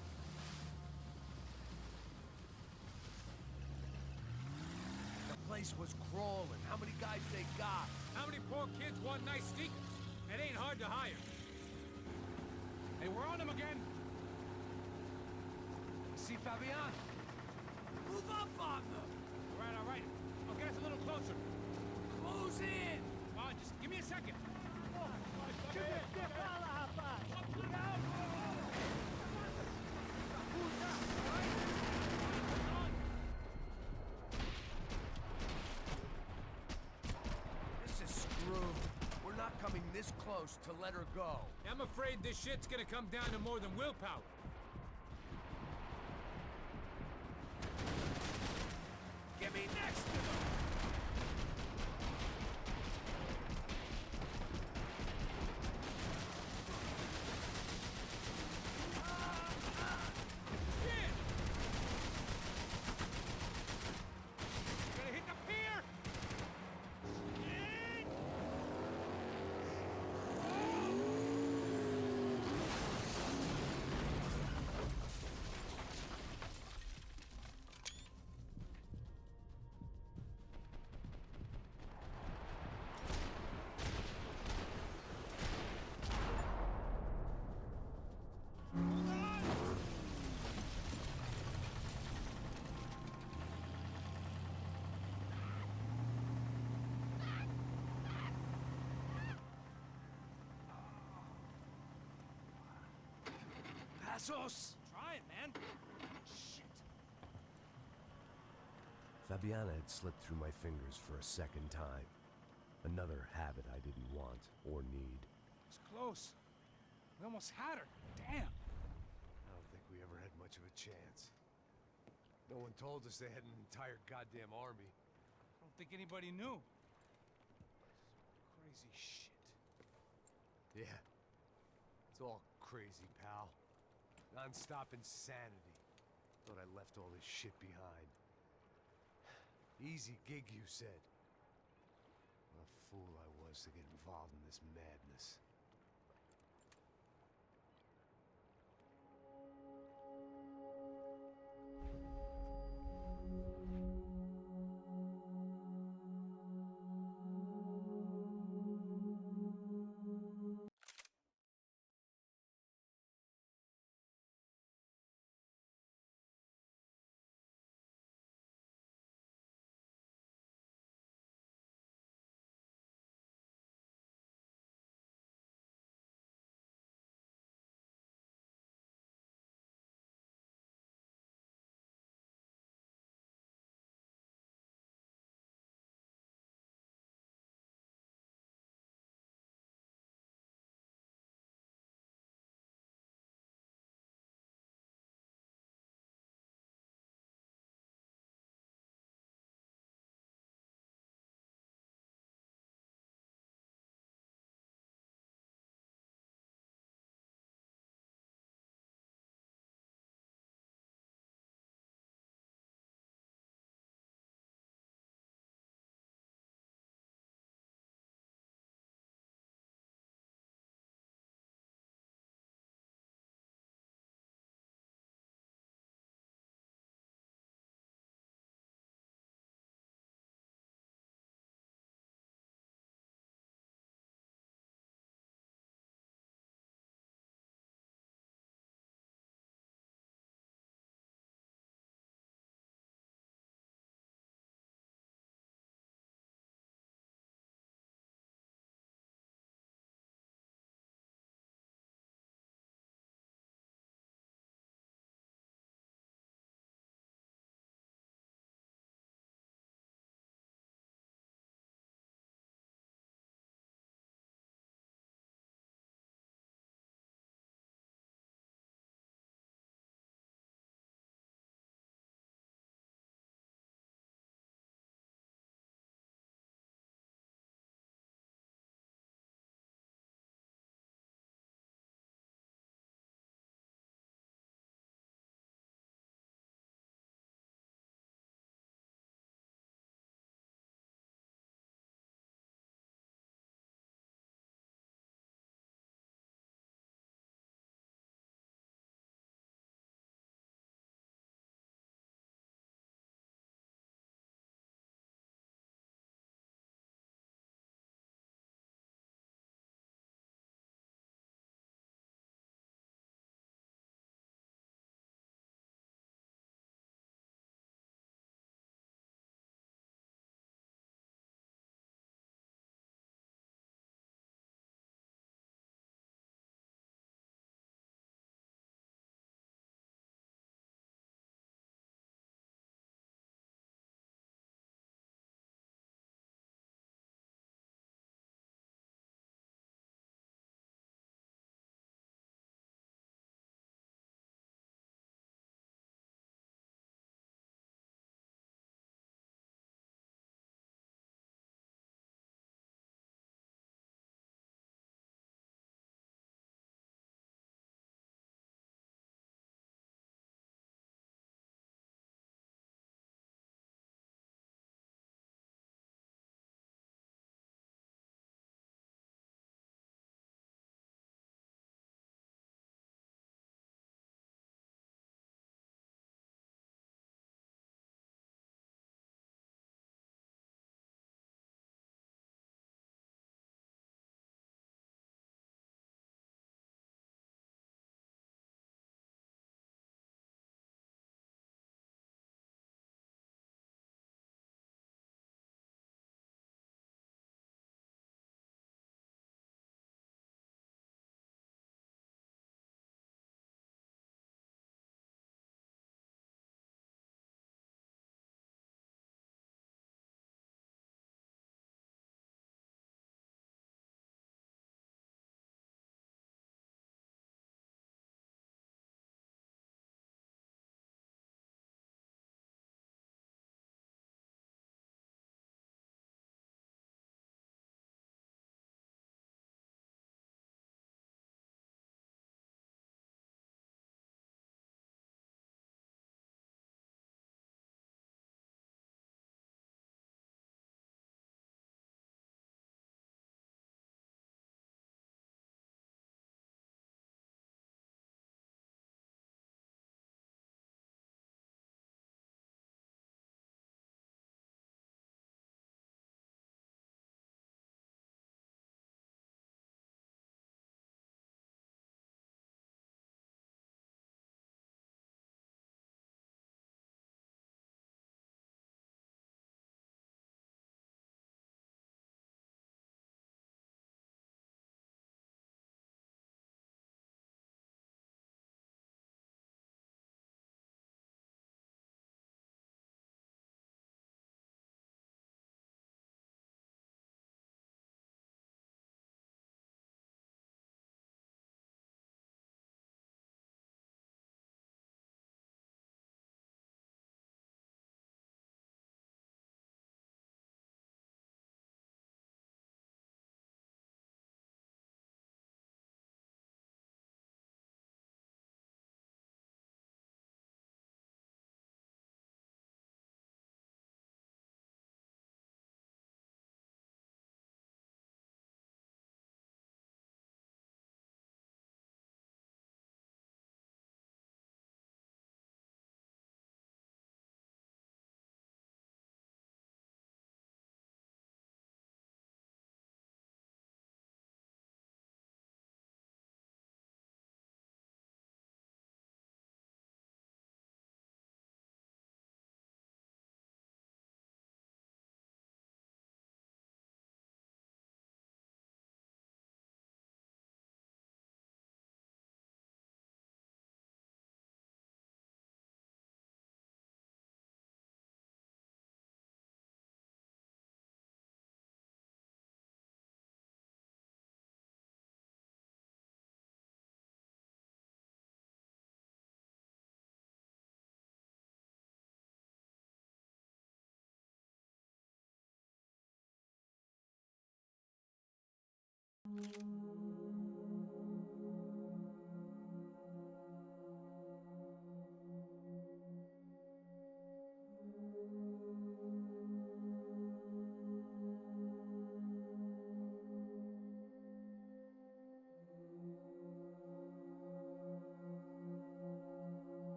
The place was crawling. How many guys they got? How many poor kids want nice sneakers? It ain't hard to hire. Hey, we're on them again. See Fabian? Move up on them! All right. I'll get us a little closer. Close in! Come on, just give me a second. This is screwed. We're not coming this close to let her go. I'm afraid this shit's gonna come down to more than willpower. Get me next to them! Gonna hit the pier! Passos! Try it, man. Shit. Fabiana had slipped through my fingers for a second time. Another habit I didn't want or need. It's close. We almost had her. Damn. I don't think we ever had much of a chance. No one told us they had an entire goddamn army. I don't think anybody knew. Crazy shit. Yeah. It's all crazy, pal. Non-stop insanity. Thought I left all this shit behind. Easy gig, you said. What a fool I was to get involved in this madness.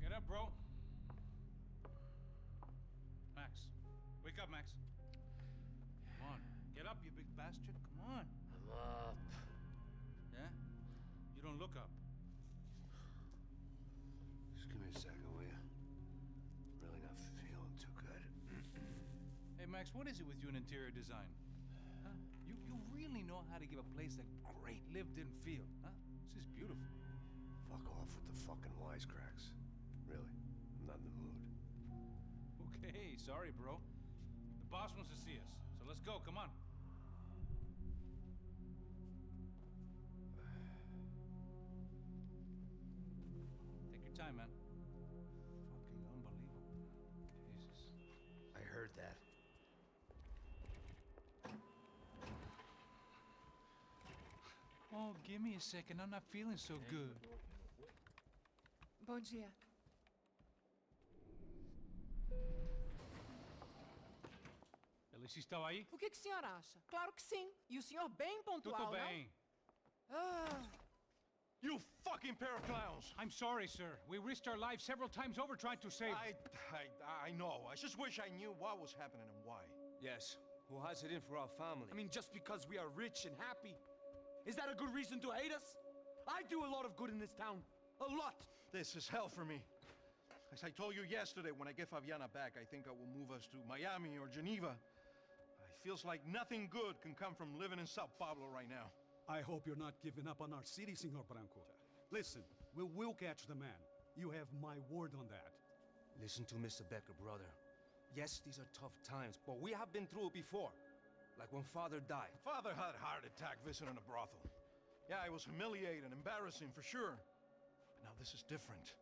Get up, bro. Max. Wake up, Max. Come on. Get up, you big bastard. Come on. I'm up. Yeah? You don't look up. Just give me a second, will you? Really not feeling too good. Hey, Max, what is it with you and interior design? Huh? You really know how to give a place a great lived-in feel, huh? This is beautiful. Fuck off with the fucking wisecracks. Really, I'm not in the mood. Okay, sorry, bro. The boss wants to see us, so let's go, come on. Take your time, man. Fucking unbelievable. Jesus. I heard that. Oh, give me a second. I'm not feeling so good. Bom dia. Alice estava aí? O que o senhor acha? Claro que sim. E o senhor bem pontual, Tudo não? bem. Ah, You fucking pair of clowns! I'm sorry, sir. We risked our lives several times over trying to save... I know. I just wish I knew what was happening and why. Yes, who has it in for our family? I mean, just because we are rich and happy, is that a good reason to hate us? I do a lot of good in this town. A lot! This is hell for me. As I told you yesterday, when I get Fabiana back, I think I will move us to Miami or Geneva. It feels like nothing good can come from living in Sao Paulo right now. I hope you're not giving up on our city, Senor Branco. Listen, we will catch the man. You have my word on that. Listen to Mr. Becker, brother. Yes, these are tough times, but we have been through it before. Like when Father died. Father had a heart attack visiting a brothel. Yeah, it was humiliating, embarrassing, for sure. But now this is different.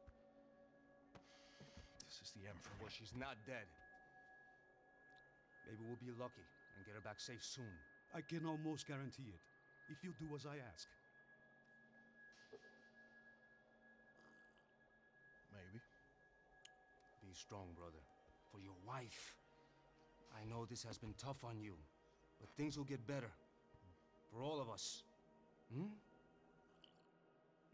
This is the Emperor. Well, she's not dead. Maybe we'll be lucky and get her back safe soon. I can almost guarantee it, if you do as I ask. Maybe. Be strong, brother. For your wife. I know this has been tough on you, but things will get better. For all of us. Hmm?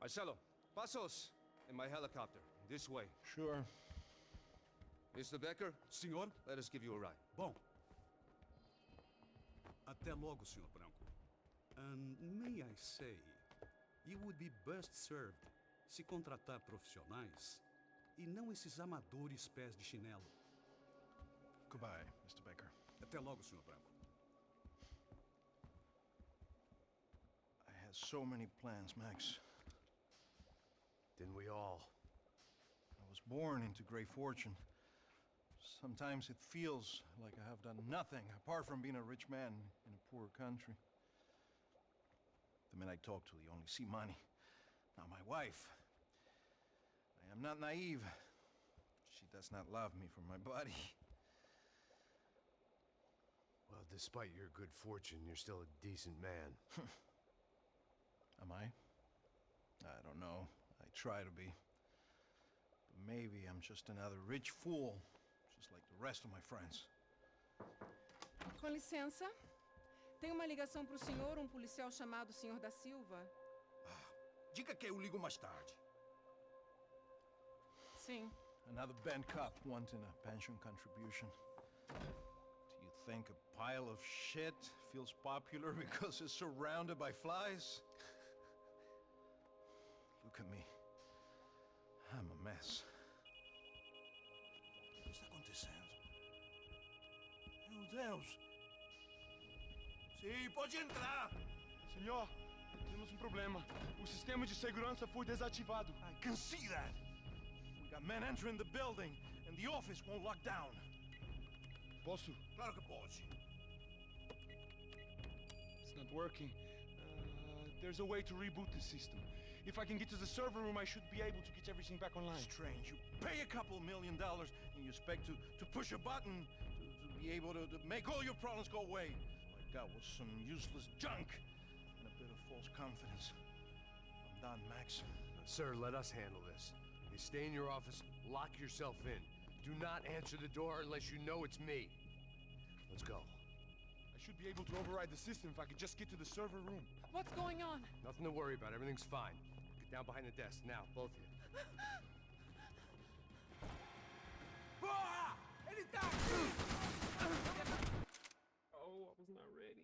Marcelo, pasos in my helicopter. This way. Sure. Mr. Becker? Senhor? Let us give you a ride. Bom. Até logo, Senhor Branco. And may I say, you would be best served se contratar profissionais e não esses amadores pés de chinelo. Goodbye, Mr. Baker. Até logo, Senhor Branco. I had so many plans, Max. Didn't we all? I was born into great fortune. Sometimes it feels like I have done nothing apart from being a rich man in a poor country. The men I talk to, they only see money. Now my wife, I am not naive. She does not love me for my body. Well, despite your good fortune, you're still a decent man. Am I? I don't know. I try to be. But maybe I'm just another rich fool, just like the rest of my friends. com licença. Tem uma ligação pro senhor, um policial chamado Senhor da Silva. Diga que eu ligo mais tarde. Sim. Another bent cop wanting a pension contribution. Do you think a pile of shit feels popular because it's surrounded by flies? Look at me. I'm a mess. O que está acontecendo? Eu Deus! Sim, pode entrar! Senhor, temos um problema. O sistema de segurança foi desativado. I can see that! We got men entering the building, and the office won't lock down. Posso? Claro que pode. It's not working. There's a way to reboot the system. If I can get to the server room, I should be able to get everything back online. Strange. You pay a couple $1 million, and you expect to push a button to be able to make all your problems go away. All I got was some useless junk and a bit of false confidence. I'm done, Max. Sir, let us handle this. You stay in your office, lock yourself in. Do not answer the door unless you know it's me. Let's go. I should be able to override the system if I could just get to the server room. What's going on? Nothing to worry about. Everything's fine. Get down behind the desk. Now, both of you. Porra! Ele tá aqui! Oh, I was not ready.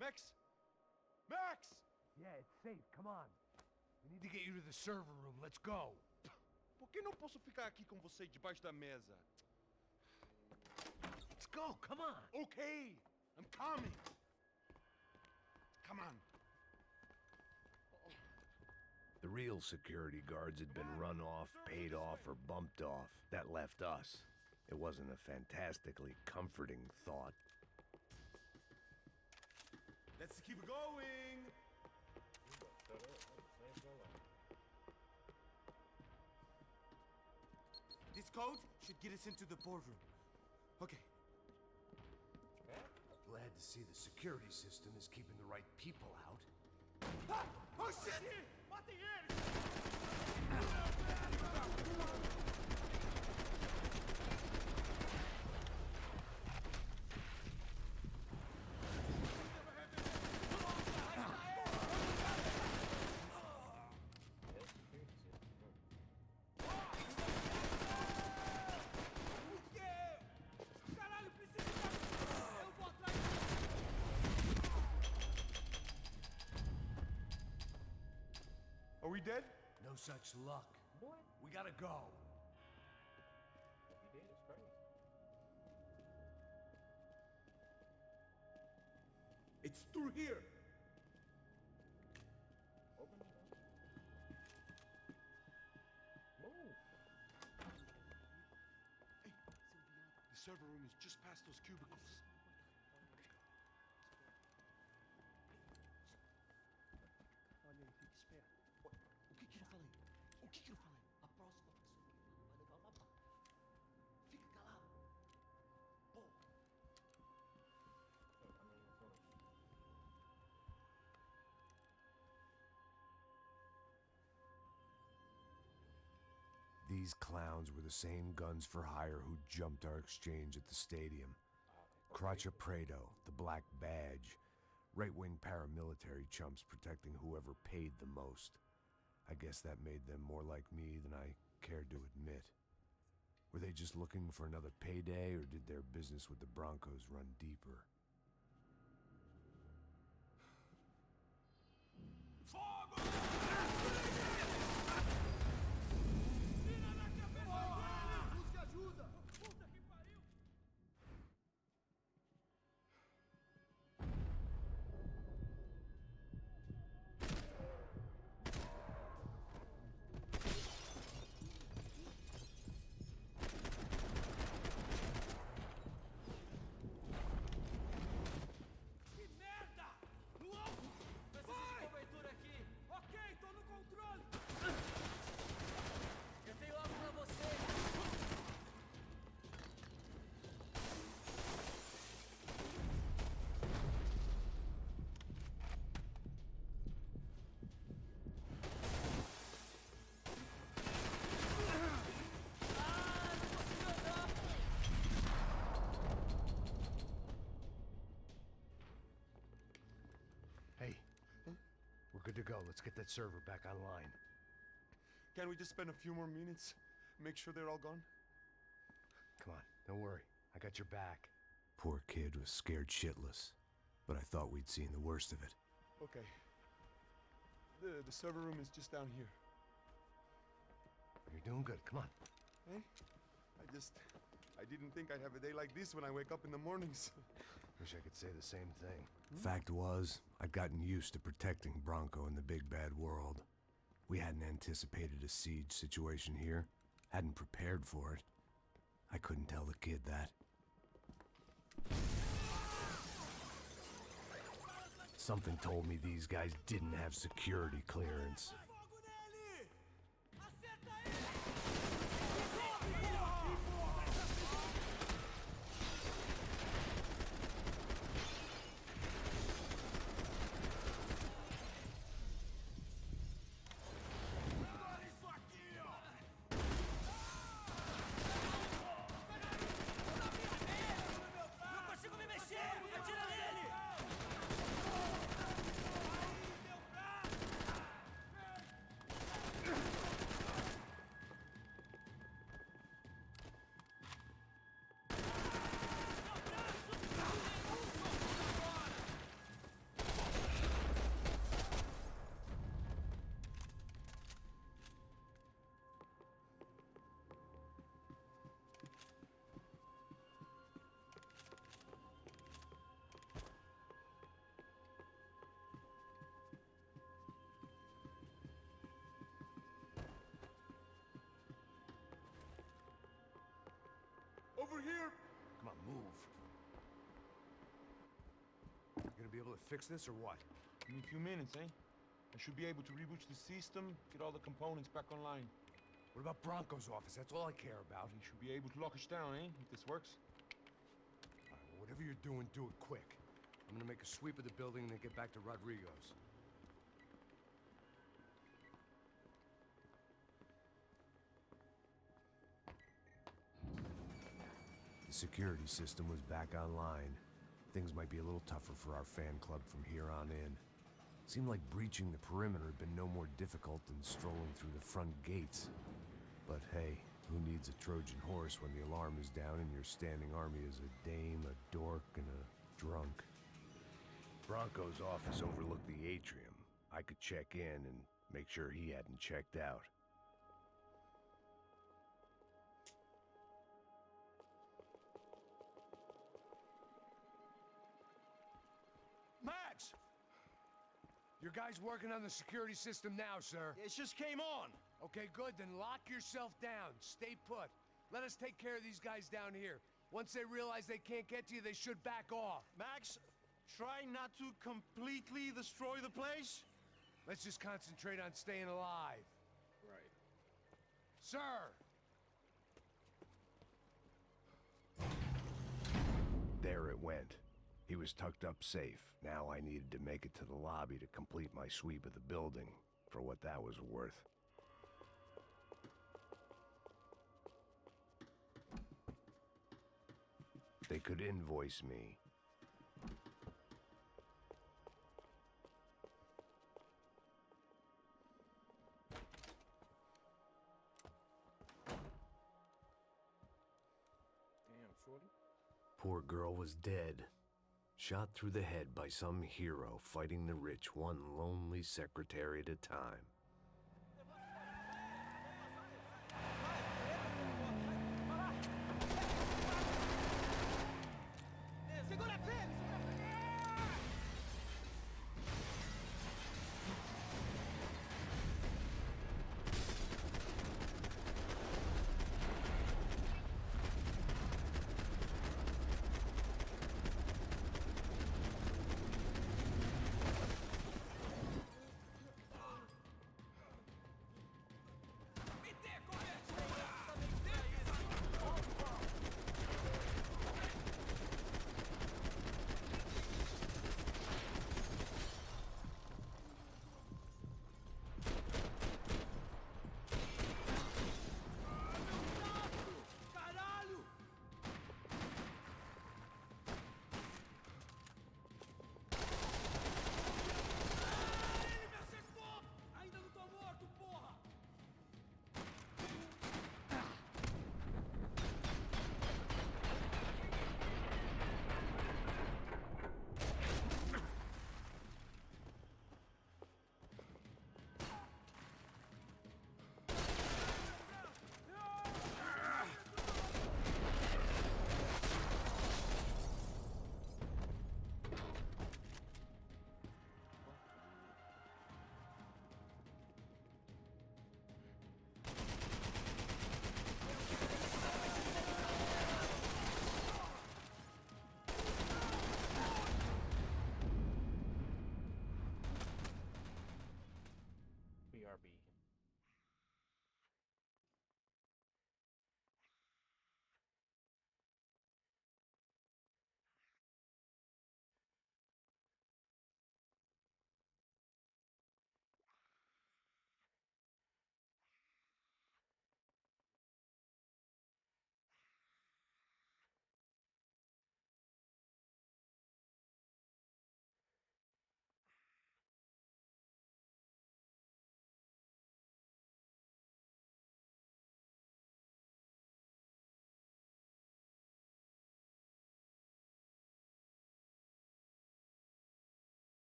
Max! Max! Yeah, it's safe. Come on. We need to get you to the server room. Let's go. Por que não posso ficar aqui com você debaixo da mesa? Let's go. Come on. Okay, I'm coming. Come on. The real security guards had been run off, paid off, or bumped off. That left us. It wasn't a fantastically comforting thought. Let's keep going. This code should get us into the boardroom. Okay. Glad to see the security system is keeping the right people out. Ah! Oh shit! Matem ele! Are we dead? No such luck. What? We gotta go. If he did, it's crazy. It's through here. Open it up. Move. Hey, the server room is just past those cubicles. Olha aí, fica esperto. O que que eu falei? O que que eu falei? A próxima pessoa que fala vai levar uma bala. Fica calado. Pô. these clowns were the same guns for hire who jumped our exchange at the stadium. Crotcha Prado, the Black Badge. Right-wing paramilitary chumps protecting whoever paid the most. I guess that made them more like me than I cared to admit. Were they just looking for another payday, or did their business with the Broncos run deeper? We're good to go. Let's get that server back online. Can't we just spend a few more minutes? Make sure they're all gone? Come on, don't worry. I got your back. Poor kid was scared shitless, but I thought we'd seen the worst of it. Okay. The server room is just down here. You're doing good. Come on. Hey? I didn't think I'd have a day like this when I wake up in the mornings. Wish I could say the same thing. Fact was, I'd gotten used to protecting Bronco in the big bad world. We hadn't anticipated a siege situation here, hadn't prepared for it. I couldn't tell the kid that. Something told me these guys didn't have security clearance. Over here! Come on, move. You gonna be able to fix this or what? Give me a few minutes, eh? I should be able to reboot the system, get all the components back online. What about Bronco's office? That's all I care about. You should be able to lock us down, eh? If this works. All right, well, whatever you're doing, do it quick. I'm gonna make a sweep of the building and then get back to Rodrigo's. The security system was back online. Things might be a little tougher for our fan club from here on in. Seemed like breaching the perimeter had been no more difficult than strolling through the front gates. But hey, who needs a Trojan horse when the alarm is down and your standing army is a dame, a dork, and a drunk? Bronco's office overlooked the atrium. I could check in and make sure he hadn't checked out. Max! Your guy's working on the security system now, sir. It just came on. Okay, good. Then lock yourself down. Stay put. Let us take care of these guys down here. Once they realize they can't get to you, they should back off. Max, try not to completely destroy the place. Let's just concentrate on staying alive. Right. Sir! There it went. He was tucked up safe. Now I needed to make it to the lobby to complete my sweep of the building, for what that was worth. They could invoice me. Damn, shorty. Poor girl was dead. Shot through the head by some hero fighting the rich one lonely secretary at a time.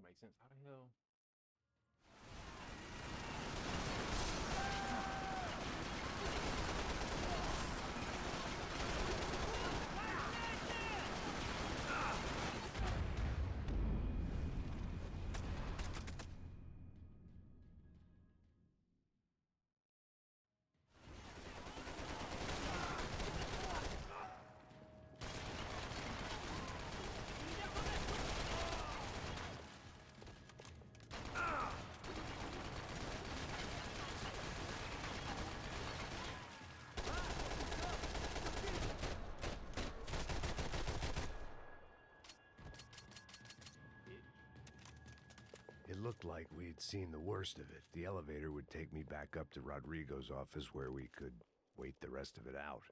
don't make sense. How the hell? It looked like we'd seen the worst of it. The elevator would take me back up to Rodrigo's office where we could wait the rest of it out.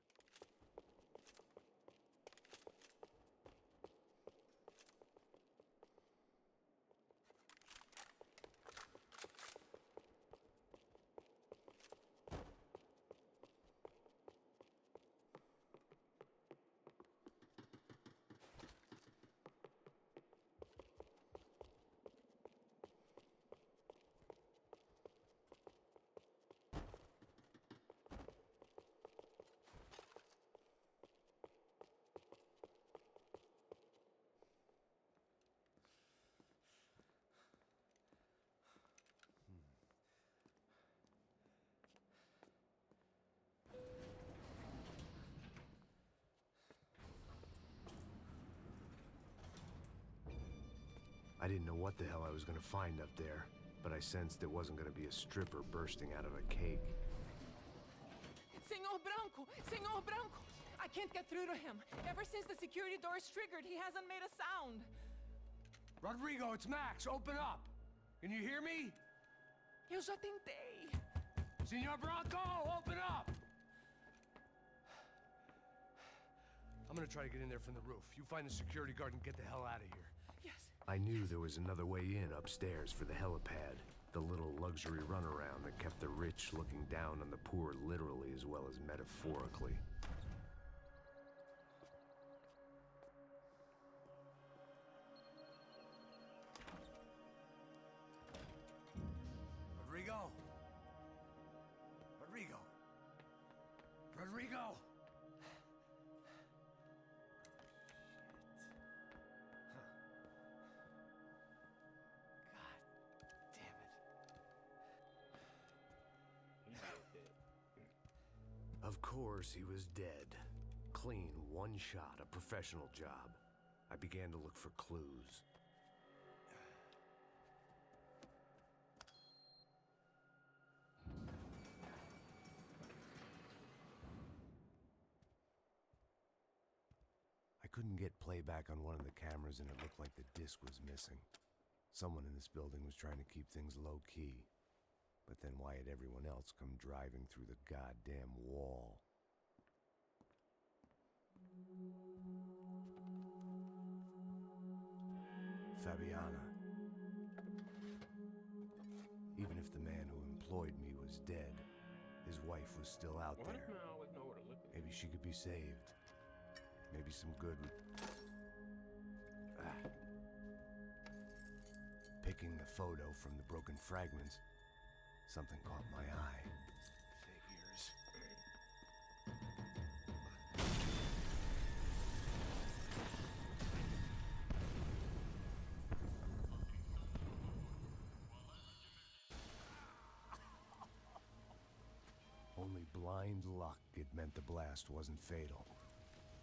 I didn't know what the hell I was gonna find up there, but I sensed it wasn't gonna be a stripper bursting out of a cake. Senor Branco! Senor Branco! I can't get through to him. Ever since the security door is triggered, he hasn't made a sound. Rodrigo, it's Max. Open up. Can you hear me? Eu já tentei. Senor Branco, open up! I'm gonna try to get in there from the roof. You find the security guard and get the hell out of here. Yes. I knew there was another way in upstairs for the helipad. The little luxury runaround that kept the rich looking down on the poor literally as well as metaphorically. Rodrigo! Rodrigo! Rodrigo! Of course, he was dead. Clean, one shot, a professional job. I began to look for clues. I couldn't get playback on one of the cameras and it looked like the disc was missing. Someone in this building was trying to keep things low-key. But then why had everyone else come driving through the goddamn wall? Fabiana. Even if the man who employed me was dead, his wife was still out there. Maybe she could be saved. Maybe some good would... Picking the photo from the broken fragments, something caught my eye. Figures. Only blind luck it meant the blast wasn't fatal.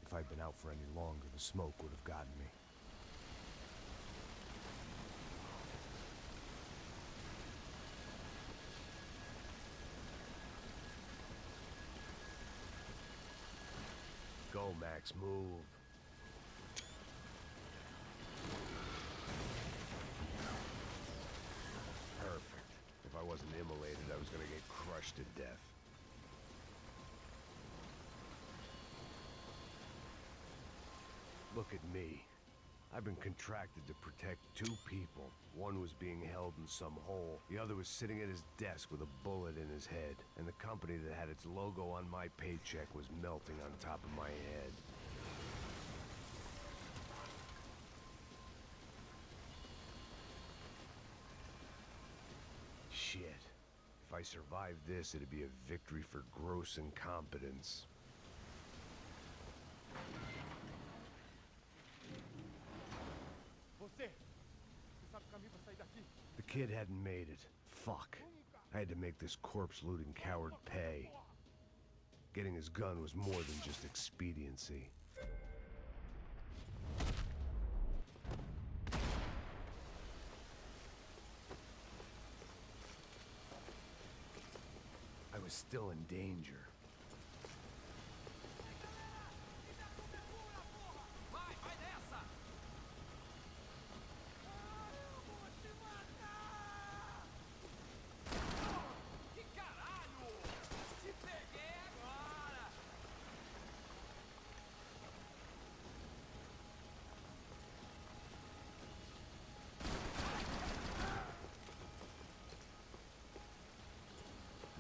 If I'd been out for any longer, the smoke would have gotten me. Go, Max, move. Perfect. If I wasn't immolated, I was gonna get crushed to death. Look at me. I've been contracted to protect two people. One was being held in some hole. The other was sitting at his desk with a bullet in his head. And the company that had its logo on my paycheck was melting on top of my head. I survived this, it'd be a victory for gross incompetence. The kid hadn't made it. Fuck. I had to make this corpse-looting coward pay. Getting his gun was more than just expediency. I was still in danger.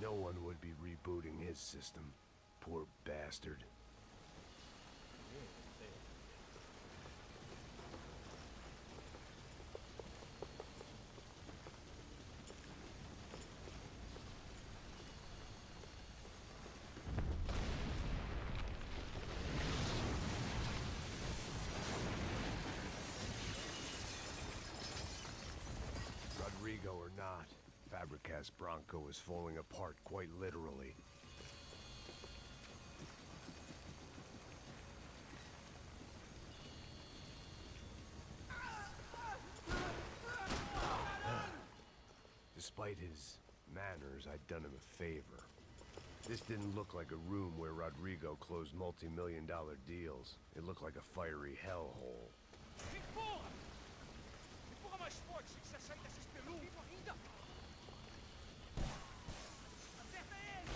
No one would be rebooting his system. Poor bastard. Rodrigo or not, Fabricas Bronco is falling apart quite literally. Despite his manners, I'd done him a favor. This didn't look like a room where Rodrigo closed multi-million-dollar deals. It looked like a fiery hellhole. Empurra mais forte, que você sai dessa espelunca. Vivo ainda. Acerta ele.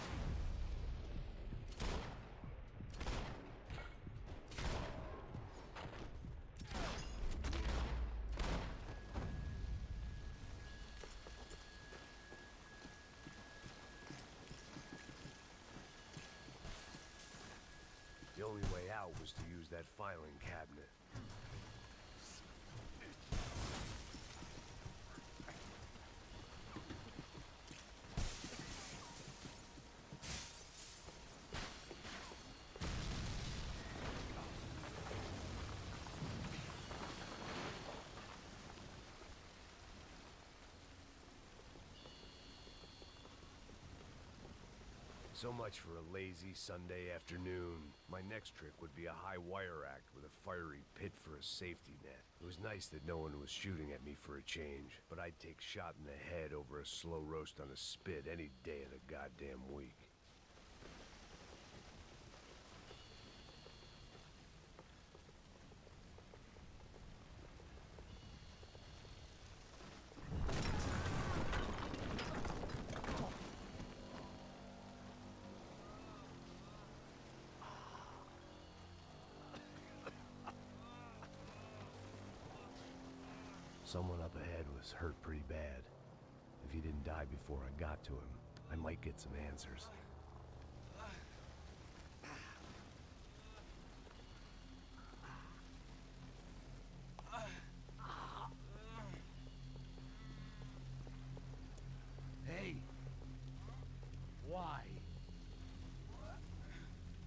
The only way out was to use that filing cabinet. So much for a lazy Sunday afternoon. My next trick would be a high wire act with a fiery pit for a safety net. It was nice that no one was shooting at me for a change, but I'd take shot in the head over a slow roast on a spit any day of the goddamn week. Someone up ahead was hurt pretty bad. If he didn't die before I got to him, I might get some answers. Hey! Why?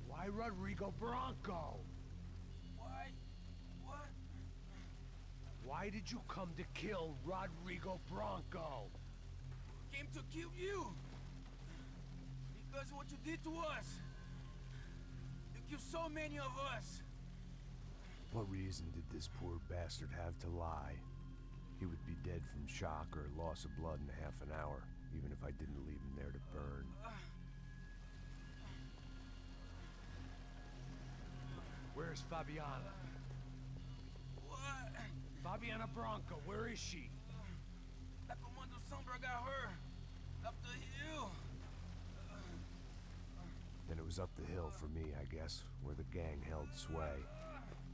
Why Rodrigo Bronco? Why did you come to kill Rodrigo Bronco? Came to kill you. Because of what you did to us. You killed so many of us. What reason did this poor bastard have to lie? He would be dead from shock or loss of blood in half an hour, even if I didn't leave him there to burn. Where's Fabiana? Fabiana Bronco, where is she? That Commando Sombra got her. Up the hill. Then it was up the hill for me, I guess, where the gang held sway.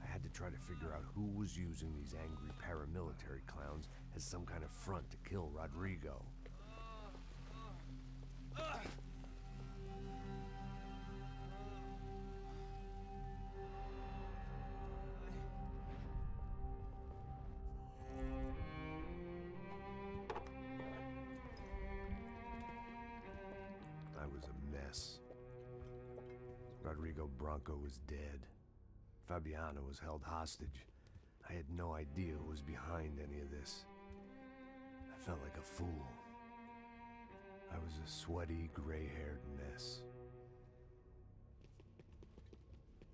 I had to try to figure out who was using these angry paramilitary clowns as some kind of front to kill Rodrigo. mess. Rodrigo Bronco was dead. Fabiana was held hostage. I had no idea who was behind any of this. I felt like a fool. I was a sweaty, gray-haired mess.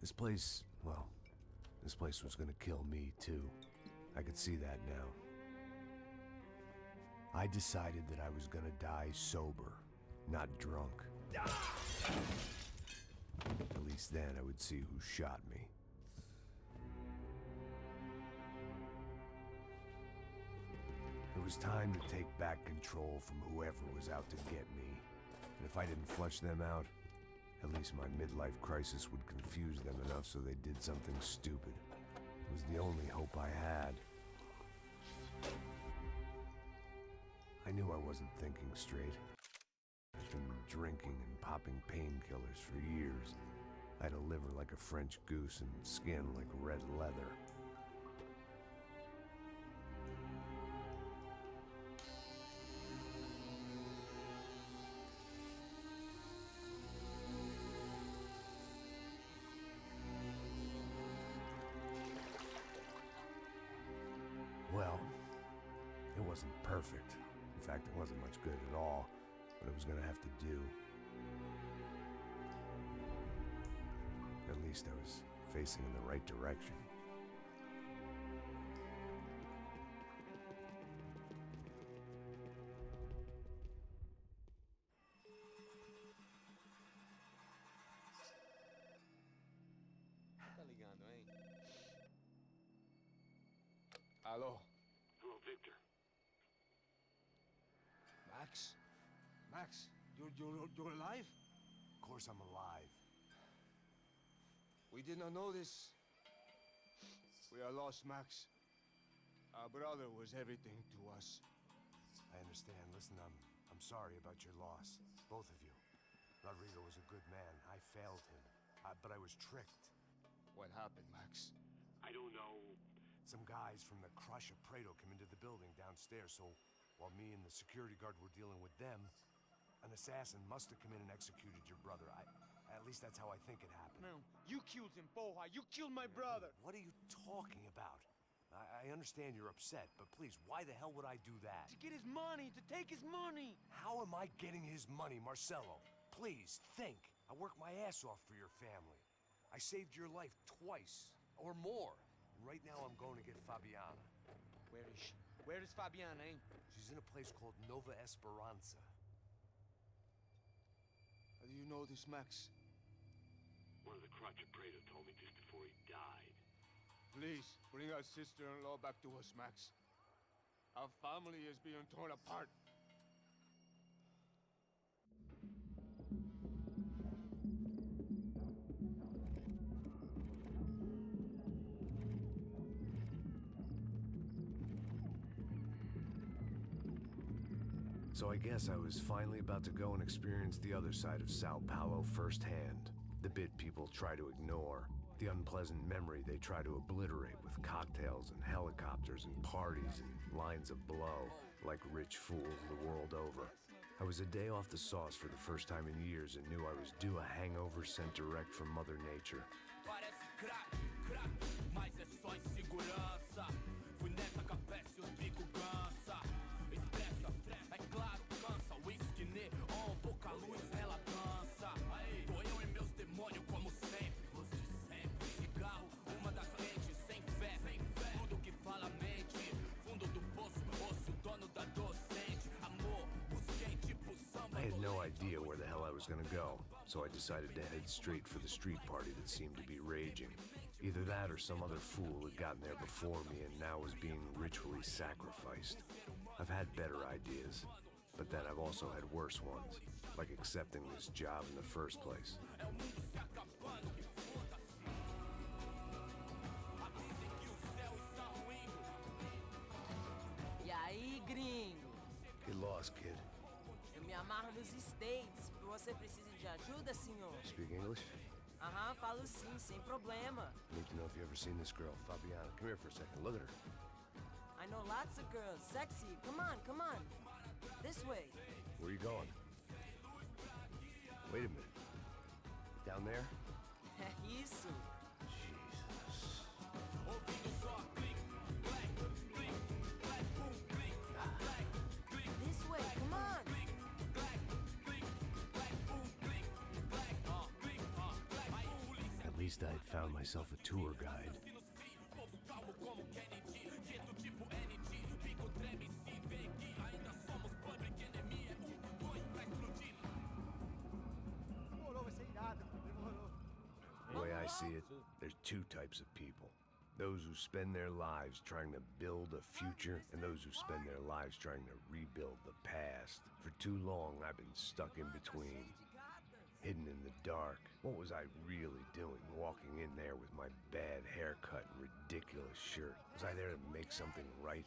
This place, well, this place was gonna kill me too. I could see that now. I decided that I was gonna die sober, not drunk. At least then I would see who shot me. It was time to take back control from whoever was out to get me. And if I didn't flush them out, at least my midlife crisis would confuse them enough so they did something stupid. It was the only hope I had. I knew I wasn't thinking straight. I'd been drinking and popping painkillers for years. I had a liver like a French goose and skin like red leather. Well, it wasn't perfect. In fact, it wasn't much good at all, but it was gonna have to do. At least I was facing in the right direction. Tá ligando, hein? Alô? Hello, Victor. Max? Max, you're alive? Of course I'm alive. We did not know this. We are lost, Max. Our brother was everything to us. I understand. Listen, I'm sorry about your loss. Both of you. Rodrigo was a good man. I failed him. But I was tricked. What happened, Max? I don't know. Some guys from the Crush of Prado came into the building downstairs, so while me and the security guard were dealing with them, an assassin must have come in and executed your brother. At least that's how I think it happened. No, you killed him, Poha. You killed my brother. What are you talking about? I understand you're upset, but please, why the hell would I do that? To get his money, to take his money. How am I getting his money, Marcelo? Please, think. I worked my ass off for your family. I saved your life twice, or more. And right now I'm going to get Fabiana. Where is she? Where is Fabiana, eh? She's in a place called Nova Esperanza. How do you know this, Max? One of the Crotch of Prado told me just before he died. Please, bring our sister-in-law back to us, Max. Our family is being torn apart. So I guess I was finally about to go and experience the other side of Sao Paulo firsthand. The bit people try to ignore. The unpleasant memory they try to obliterate with cocktails and helicopters and parties and lines of blow, like rich fools the world over. I was a day off the sauce for the first time in years and knew I was due a hangover sent direct from Mother Nature. I had no idea where the hell I was gonna go, so I decided to head straight for the street party that seemed to be raging. Either that or some other fool had gotten there before me and now was being ritually sacrificed. I've had better ideas, but then I've also had worse ones, like accepting this job in the first place. E aí, gringo? Get lost, kid. Eu me amarro nos States. Você precisa de ajuda, senhor? Speak English? Aham, falo sim, sem problema. Need to know if you ever seen this girl, Fabiana. Come here for a second. Look at her. I know lots of girls. Sexy. Come on, come on. This way. Where are you going? Wait a minute. Down there? Isso. Jesus. This way, come on. At least I'd found myself a tour guide. The way I see it, there's two types of people. Those who spend their lives trying to build a future, and those who spend their lives trying to rebuild the past. For too long, I've been stuck in between, hidden in the dark. What was I really doing, walking in there with my bad haircut and ridiculous shirt? Was I there to make something right?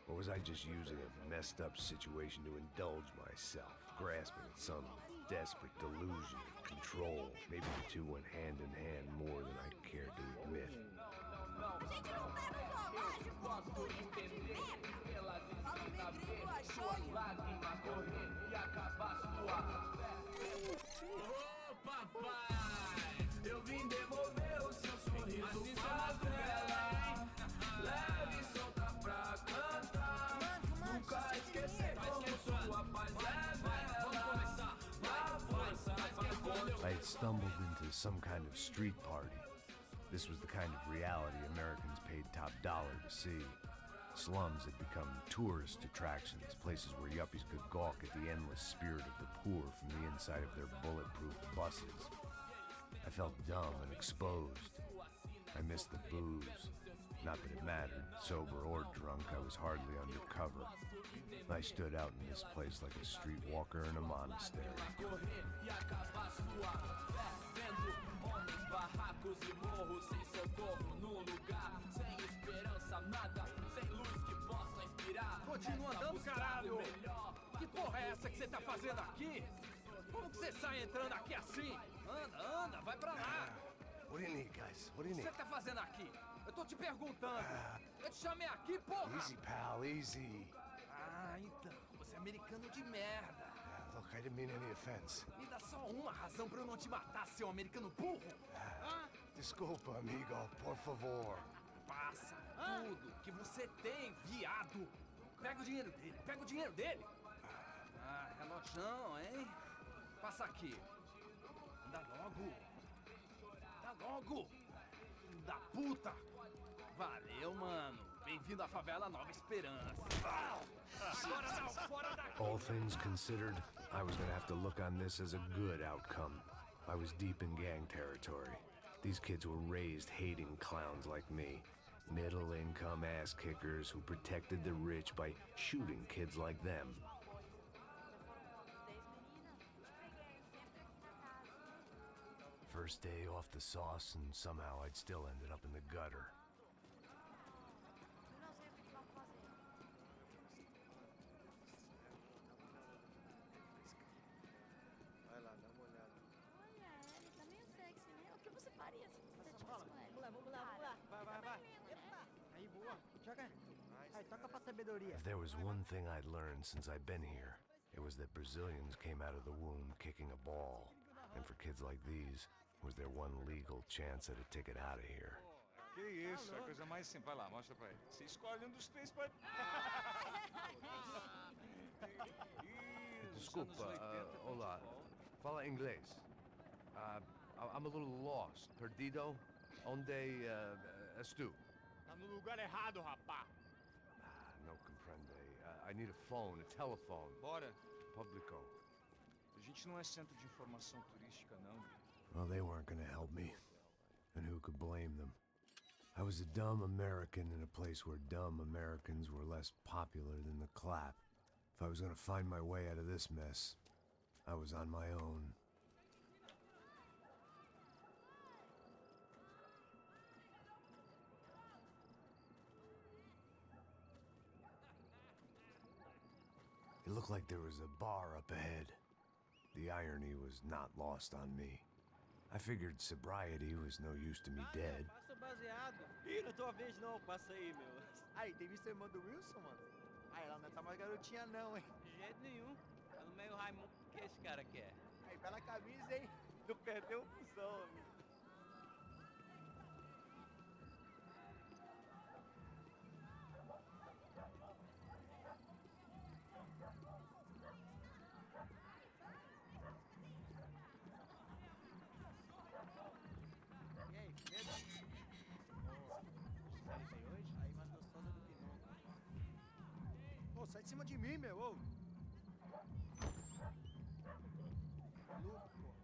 Or was I just using a messed up situation to indulge myself, grasping at some desperate delusion of control? Maybe the two went hand in hand more than I cared to admit. Eu vim devolver o seu sorriso pra tela. Leve e solta pra cantar. Nunca esquecer como sua paz é bela. A força pra I had stumbled into some kind of street party. This was the kind of reality Americans paid top dollar to see. Slums had become tourist attractions, places where yuppies could gawk at the endless spirit of the poor from the inside of their bulletproof buses. I felt dumb and exposed. I missed the booze. Not that it mattered, sober or drunk, I was hardly undercover. I stood out in this place like a streetwalker in a monastery. Continua andando, caralho! Que porra é essa que você tá fazendo aqui? Como que você sai entrando aqui assim? Anda, vai pra lá! What do you need, guys? What do you O que need? você tá fazendo aqui? Eu tô te perguntando. Eu te chamei aqui, porra! Easy, pal, easy. Ah, então, você é americano de merda. Look, I didn't mean any offense. Me dá só uma razão pra eu não te matar, seu americano burro. Desculpa, amigo, por favor. Passa tudo que você tem, viado. Pega o dinheiro dele. Ah, relojão, hein? Passa aqui. Anda logo. Da puta. Valeu, mano. Bem-vindo à favela Nova Esperança. Agora não, fora daqui. All things considered, I was gonna have to look on this as a good outcome. I was deep in gang territory. These kids were raised hating clowns like me. Middle-income ass-kickers who protected the rich by shooting kids like them. First day off the sauce, and somehow I'd still ended up in the gutter. Vai lá, dá uma olhada. Olha, ele tá meio sexy, né? O que você faria se você tivesse com ele? Vamos lá. Vai. Eita. Aí, boa. Joga. Aí, toca pra sabedoria. If there was one thing I'd learned since I'd been here, it was that Brazilians came out of the womb kicking a ball. And for kids like these, was their one legal chance at a ticket out of here. Que isso, a coisa mais simples. Vai lá, mostra pra ele. Você escolhe um dos três pra... Desculpa, olá. Fala inglês. I'm a little lost. Perdido? Onde és tu? Tá no lugar errado, rapá. Não compreende. I need a phone, a telephone. Bora. Publico. A gente não é centro de informação turística, não. Well, they weren't gonna help me. And who could blame them? I was a dumb American in a place where dumb Americans were less popular than the clap. If I was gonna find my way out of this mess, I was on my own. It looked like there was a bar up ahead. The irony was not lost on me. I figured sobriety was no use to me dead. Passa o baseado. Ih, não é tua vez não, passa aí, meu. Aí, tem visto a irmã do Wilson, mano? Ah, ela não tá mais garotinha não, hein? De jeito nenhum. Tá no meio Raimundo. O que esse cara quer? Aí, bela camisa, hein? Não perdeu função, amigo. E aí, beleza? Hoje? Aí, mais gostosa do que nunca. Ô, sai de cima de mim, meu! Ô. Maluco, pô.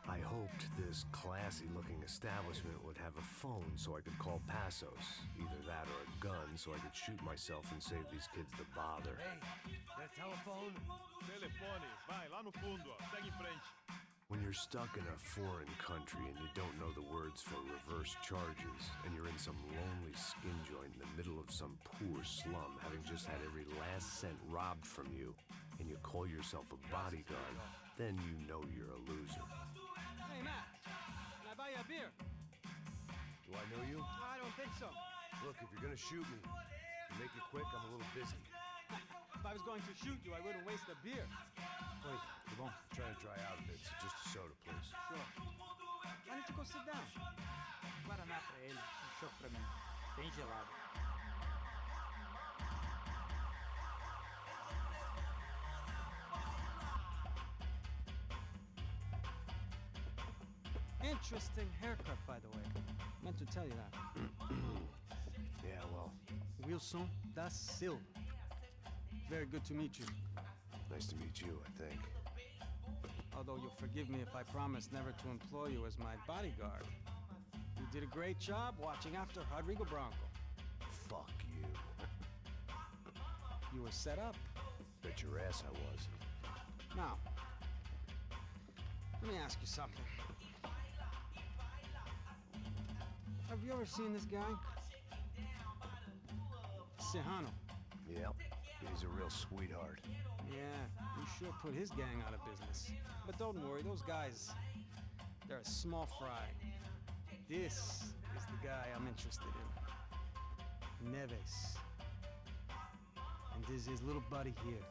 I hoped this classy-looking establishment would have a phone so I could call Passos. Either that or a gun so I could shoot myself and save these kids the bother. Hey, that telephone? Telefone, vai lá no fundo, ó. Segue em frente. When you're stuck in a foreign country and you don't know the words for reverse charges, and you're in some lonely skin joint in the middle of some poor slum, having just had every last cent robbed from you, and you call yourself a bodyguard, then you know you're a loser. Hey, Matt, can I buy you a beer? Do I know you? I don't think so. Look, if you're gonna shoot me, make it quick, I'm a little busy. If I was going to shoot you, I wouldn't waste a beer. Wait, come on. I'm trying to dry out a bit, so just a soda, please. Sure. Why don't you go sit down? Guaraná pra ele, chopp pra mim. Bem gelado. Interesting haircut, by the way. Meant to tell you that. Yeah, well, Wilson da Silva. Very good to meet you. nice to meet you, I think. Although you'll forgive me if I promise never to employ you as my bodyguard. You did a great job watching after Rodrigo Bronco. Fuck you. You were set up. Bet your ass I was. Now, let me ask you something. Have you ever seen this guy? Sejano. Yep, he's a real sweetheart. Yeah, you sure put his gang out of business. But don't worry, those guys, they're a small fry. This is the guy I'm interested in. Neves. And this is his little buddy here.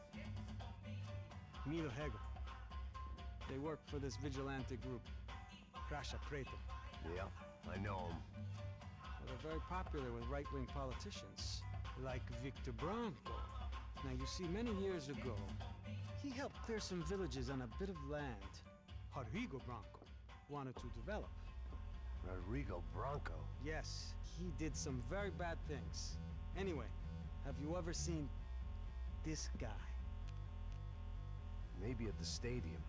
Milo Hegel. They work for this vigilante group, Crasha Preto. Yeah, I know him. Well, they're very popular with right-wing politicians, like Victor Bronco. Now, you see, many years ago, he helped clear some villages on a bit of land Rodrigo Bronco wanted to develop. Rodrigo Bronco? Yes, he did some very bad things. Anyway, have you ever seen this guy? Maybe at the stadium.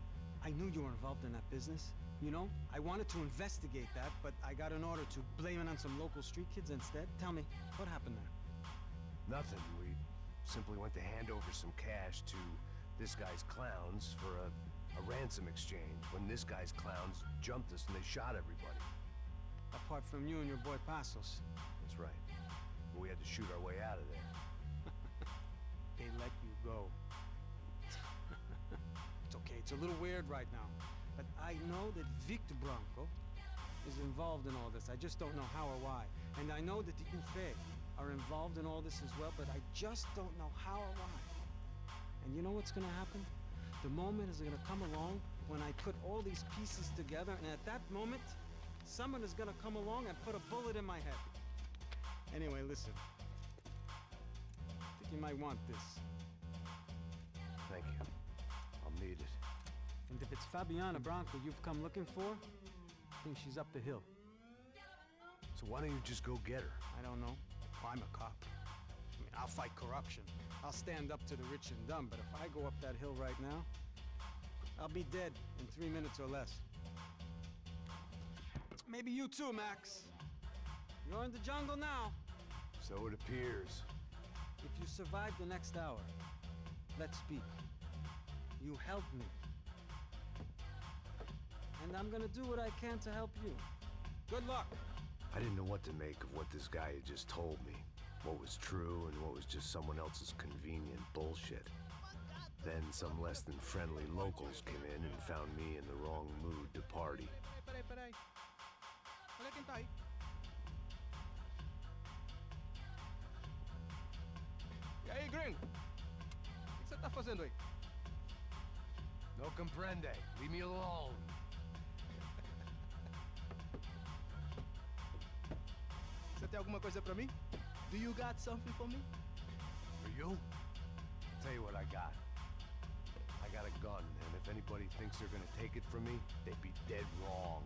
I knew you were involved in that business. You know, I wanted to investigate that, but I got an order to blame it on some local street kids instead. Tell me, what happened there? Nothing. We simply went to hand over some cash to this guy's clowns for a ransom exchange when this guy's clowns jumped us and they shot everybody. Apart from you and your boy Passos. That's right. But we had to shoot our way out of there. They let you go. It's okay, it's a little weird right now. But I know that Victor Bronco is involved in all this. I just don't know how or why. And I know that the UFE are involved in all this as well, but I just don't know how or why. And you know what's gonna happen? The moment is gonna come along when I put all these pieces together, and at that moment, someone is gonna come along and put a bullet in my head. Anyway, listen. I think you might want this. Thank you. I'll need it. And if it's Fabiana Bronco you've come looking for, I think she's up the hill. So why don't you just go get her? I don't know. I'm a cop. I mean, I'll fight corruption. I'll stand up to the rich and dumb, but if I go up that hill right now, I'll be dead in 3 minutes or less. Maybe you too, Max. You're in the jungle now. So it appears. If you survive the next hour, let's speak. You help me. And I'm gonna do what I can to help you. Good luck. I didn't know what to make of what this guy had just told me. What was true and what was just someone else's convenient bullshit. Then some less than friendly locals came in and found me in the wrong mood to party. Peraí. Olha quem tá aí. E aí, gringo? O que você tá fazendo aí? No comprende. Leave me alone. Você tem alguma coisa pra mim? Do you got something for me? For you? Tell you what I got. I got a gun, and if anybody thinks they're gonna take it from me, they'd be dead wrong.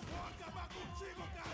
Vou acabar contigo, cara!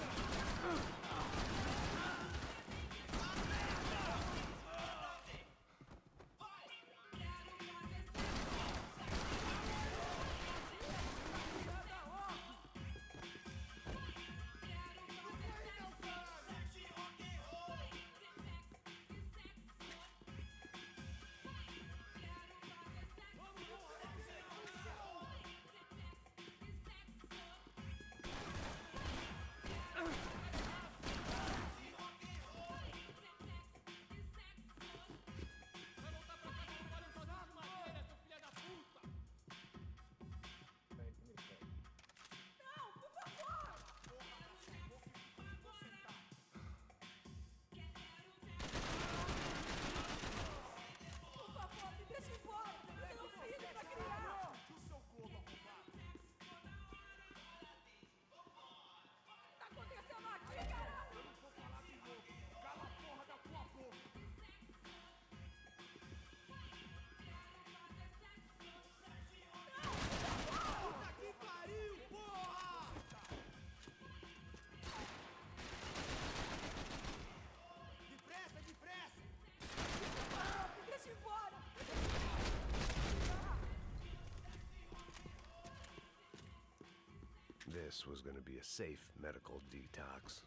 This was going to be a safe medical detox.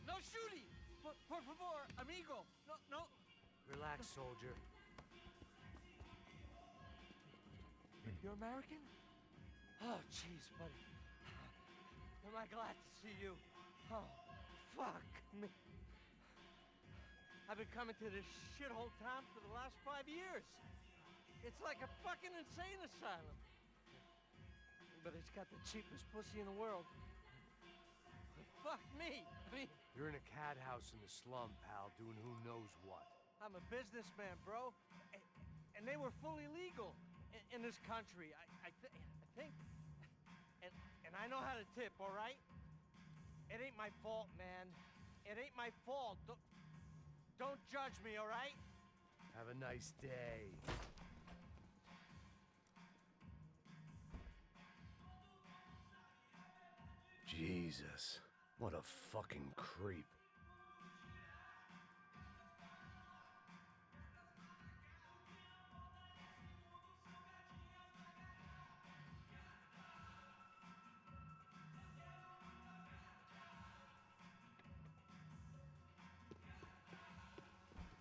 No shooting! Por favor, amigo! No. Relax, soldier. You're American? Oh, jeez, buddy. Am I glad to see you? Oh, fuck me. I've been coming to this shithole town for the last 5 years. It's like a fucking insane asylum. But it's got the cheapest pussy in the world. Fuck me. I mean, You're in a cat house in the slum, pal, doing who knows what. I'm a businessman, bro. And they were fully legal in this country. I think. And I know how to tip, all right? It ain't my fault, man. It ain't my fault. Don't judge me, all right? Have a nice day. Jesus, what a fucking creep.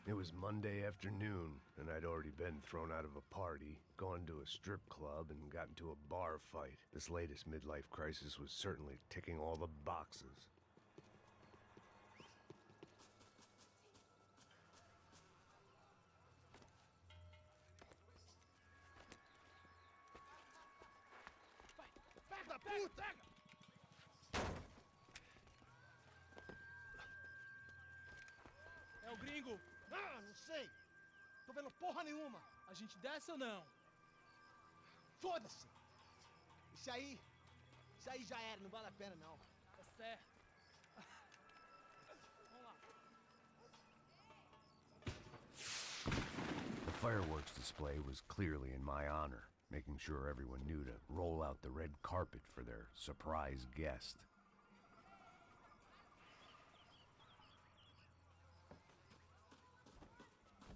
It was Monday afternoon, and I'd already been thrown out of a party, gone to a strip club, and got into a bar fight. This latest midlife crisis was certainly ticking all the boxes. Da puta! É o gringo. Ah, não sei. Tô vendo porra nenhuma. A gente desce ou não? Foda-se. Isso aí já era, não vale a pena não. Tá certo. Vamos lá. The fireworks display was clearly in my honor, making sure everyone knew to roll out the red carpet for their surprise guest.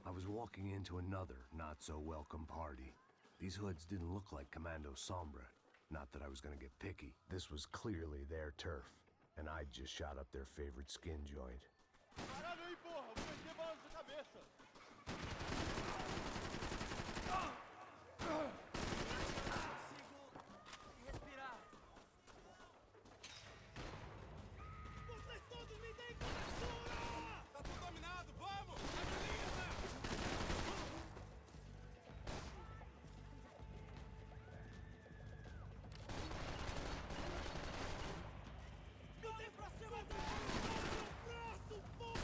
I was walking into another not-so-welcome party. These hoods didn't look like Commando Sombra. Not that I was gonna get picky. This was clearly their turf. and I'd just shot up their favorite skin joint. Caralho aí, porra! Vou meter bala na sua cabeça! Respirar. Vocês todos me deem cobertura! Tá tudo dominado, vamos! Agiliza! Vem pra cima dele! Braço, porra!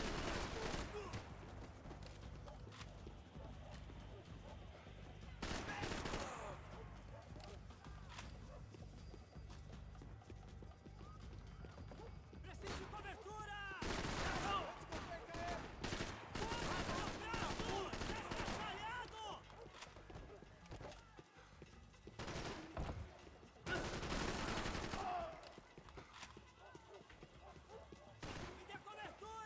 Preciso de cobertura! Me dê cobertura!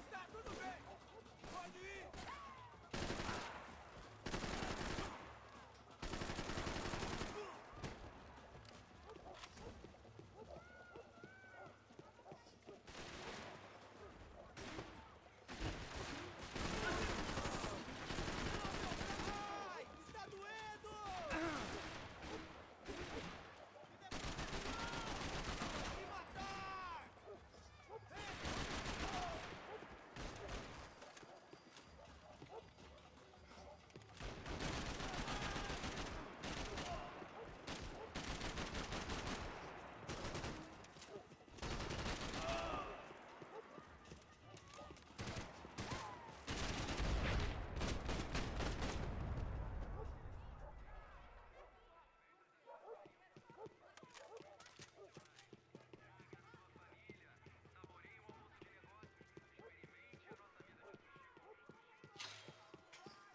Está tudo bem! Pode ir! Ai, está doendo! Me matar!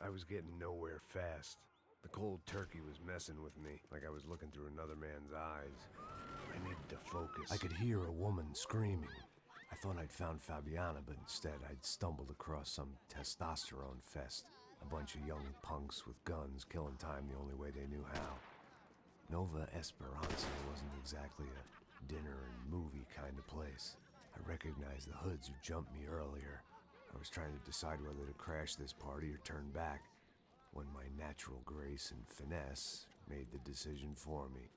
I was getting nowhere fast. The cold turkey was messing with me, like I was looking through another man's eyes. I needed to focus. I could hear a woman screaming. I thought I'd found Fabiana, but instead I'd stumbled across some testosterone fest. A bunch of young punks with guns killing time the only way they knew how. Nova Esperanza wasn't exactly a dinner and movie kind of place. I recognized the hoods who jumped me earlier. I was trying to decide whether to crash this party or turn back, when my natural grace and finesse made the decision for me.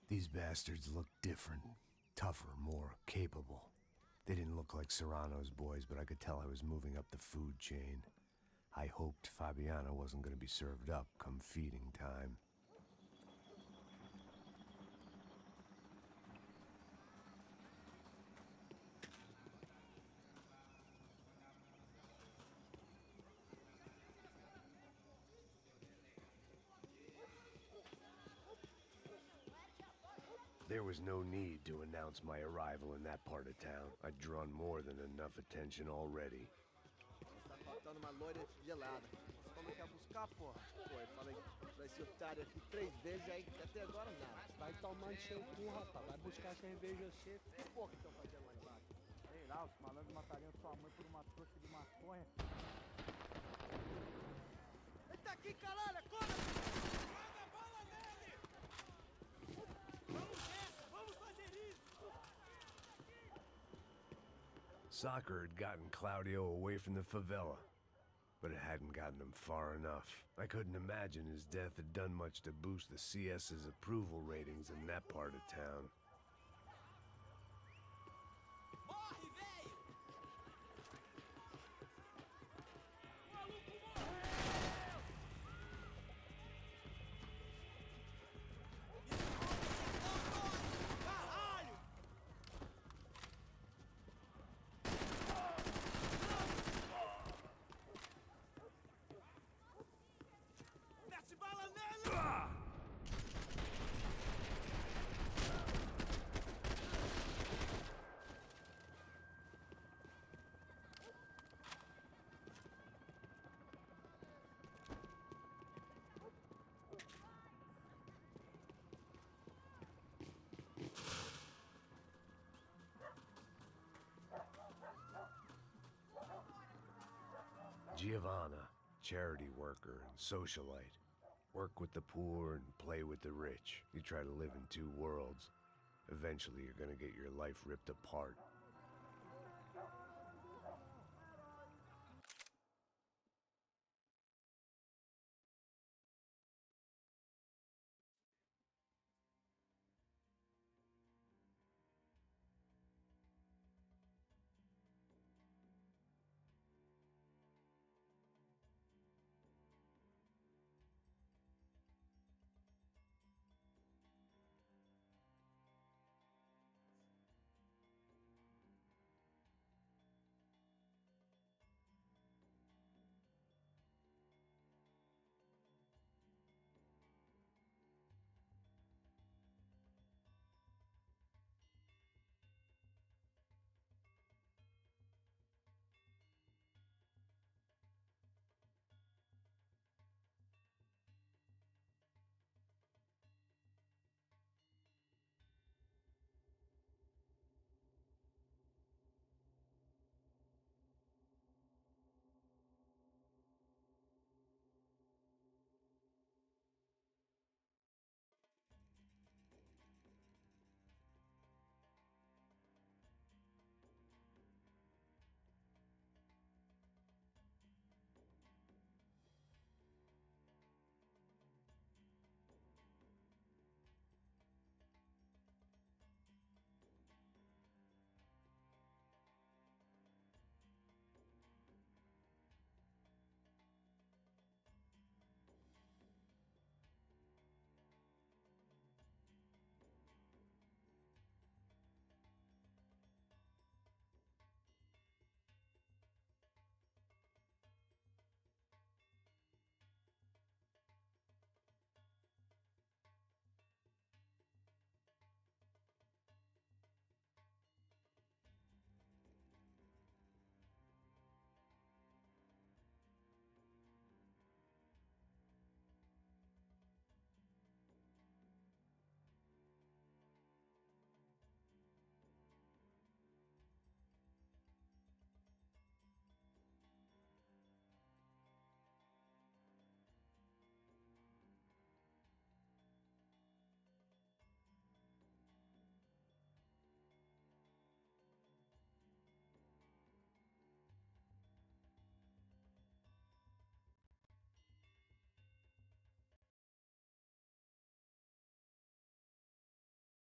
These bastards looked different. Tougher, more capable. They didn't look like Serrano's boys, but I could tell I was moving up the food chain. I hoped Fabiana wasn't going to be served up come feeding time. There was no need to announce my arrival in that part of town. I'd drawn more than enough attention already. Tá faltando uma loira gelada. Você falou que ia buscar, porra? Pô, eu falei pra esse otário aqui 3 vezes aí, até agora nada. Vai tomando seu cu, rapaz. Vai buscar cerveja seca. Que porra que estão fazendo lá embaixo? Sei lá, os malandros matariam sua mãe por uma trouxa de maconha. Ele tá aqui, caralho, acorda! Manda bala nele! Vamos nessa, vamos fazer isso! Soccer had gotten Claudio away from the favela, but it hadn't gotten him far enough. I couldn't imagine his death had done much to boost the CS's approval ratings in that part of town. Giovanna, charity worker and socialite. Work with the poor and play with the rich. You try to live in two worlds. Eventually you're gonna get your life ripped apart.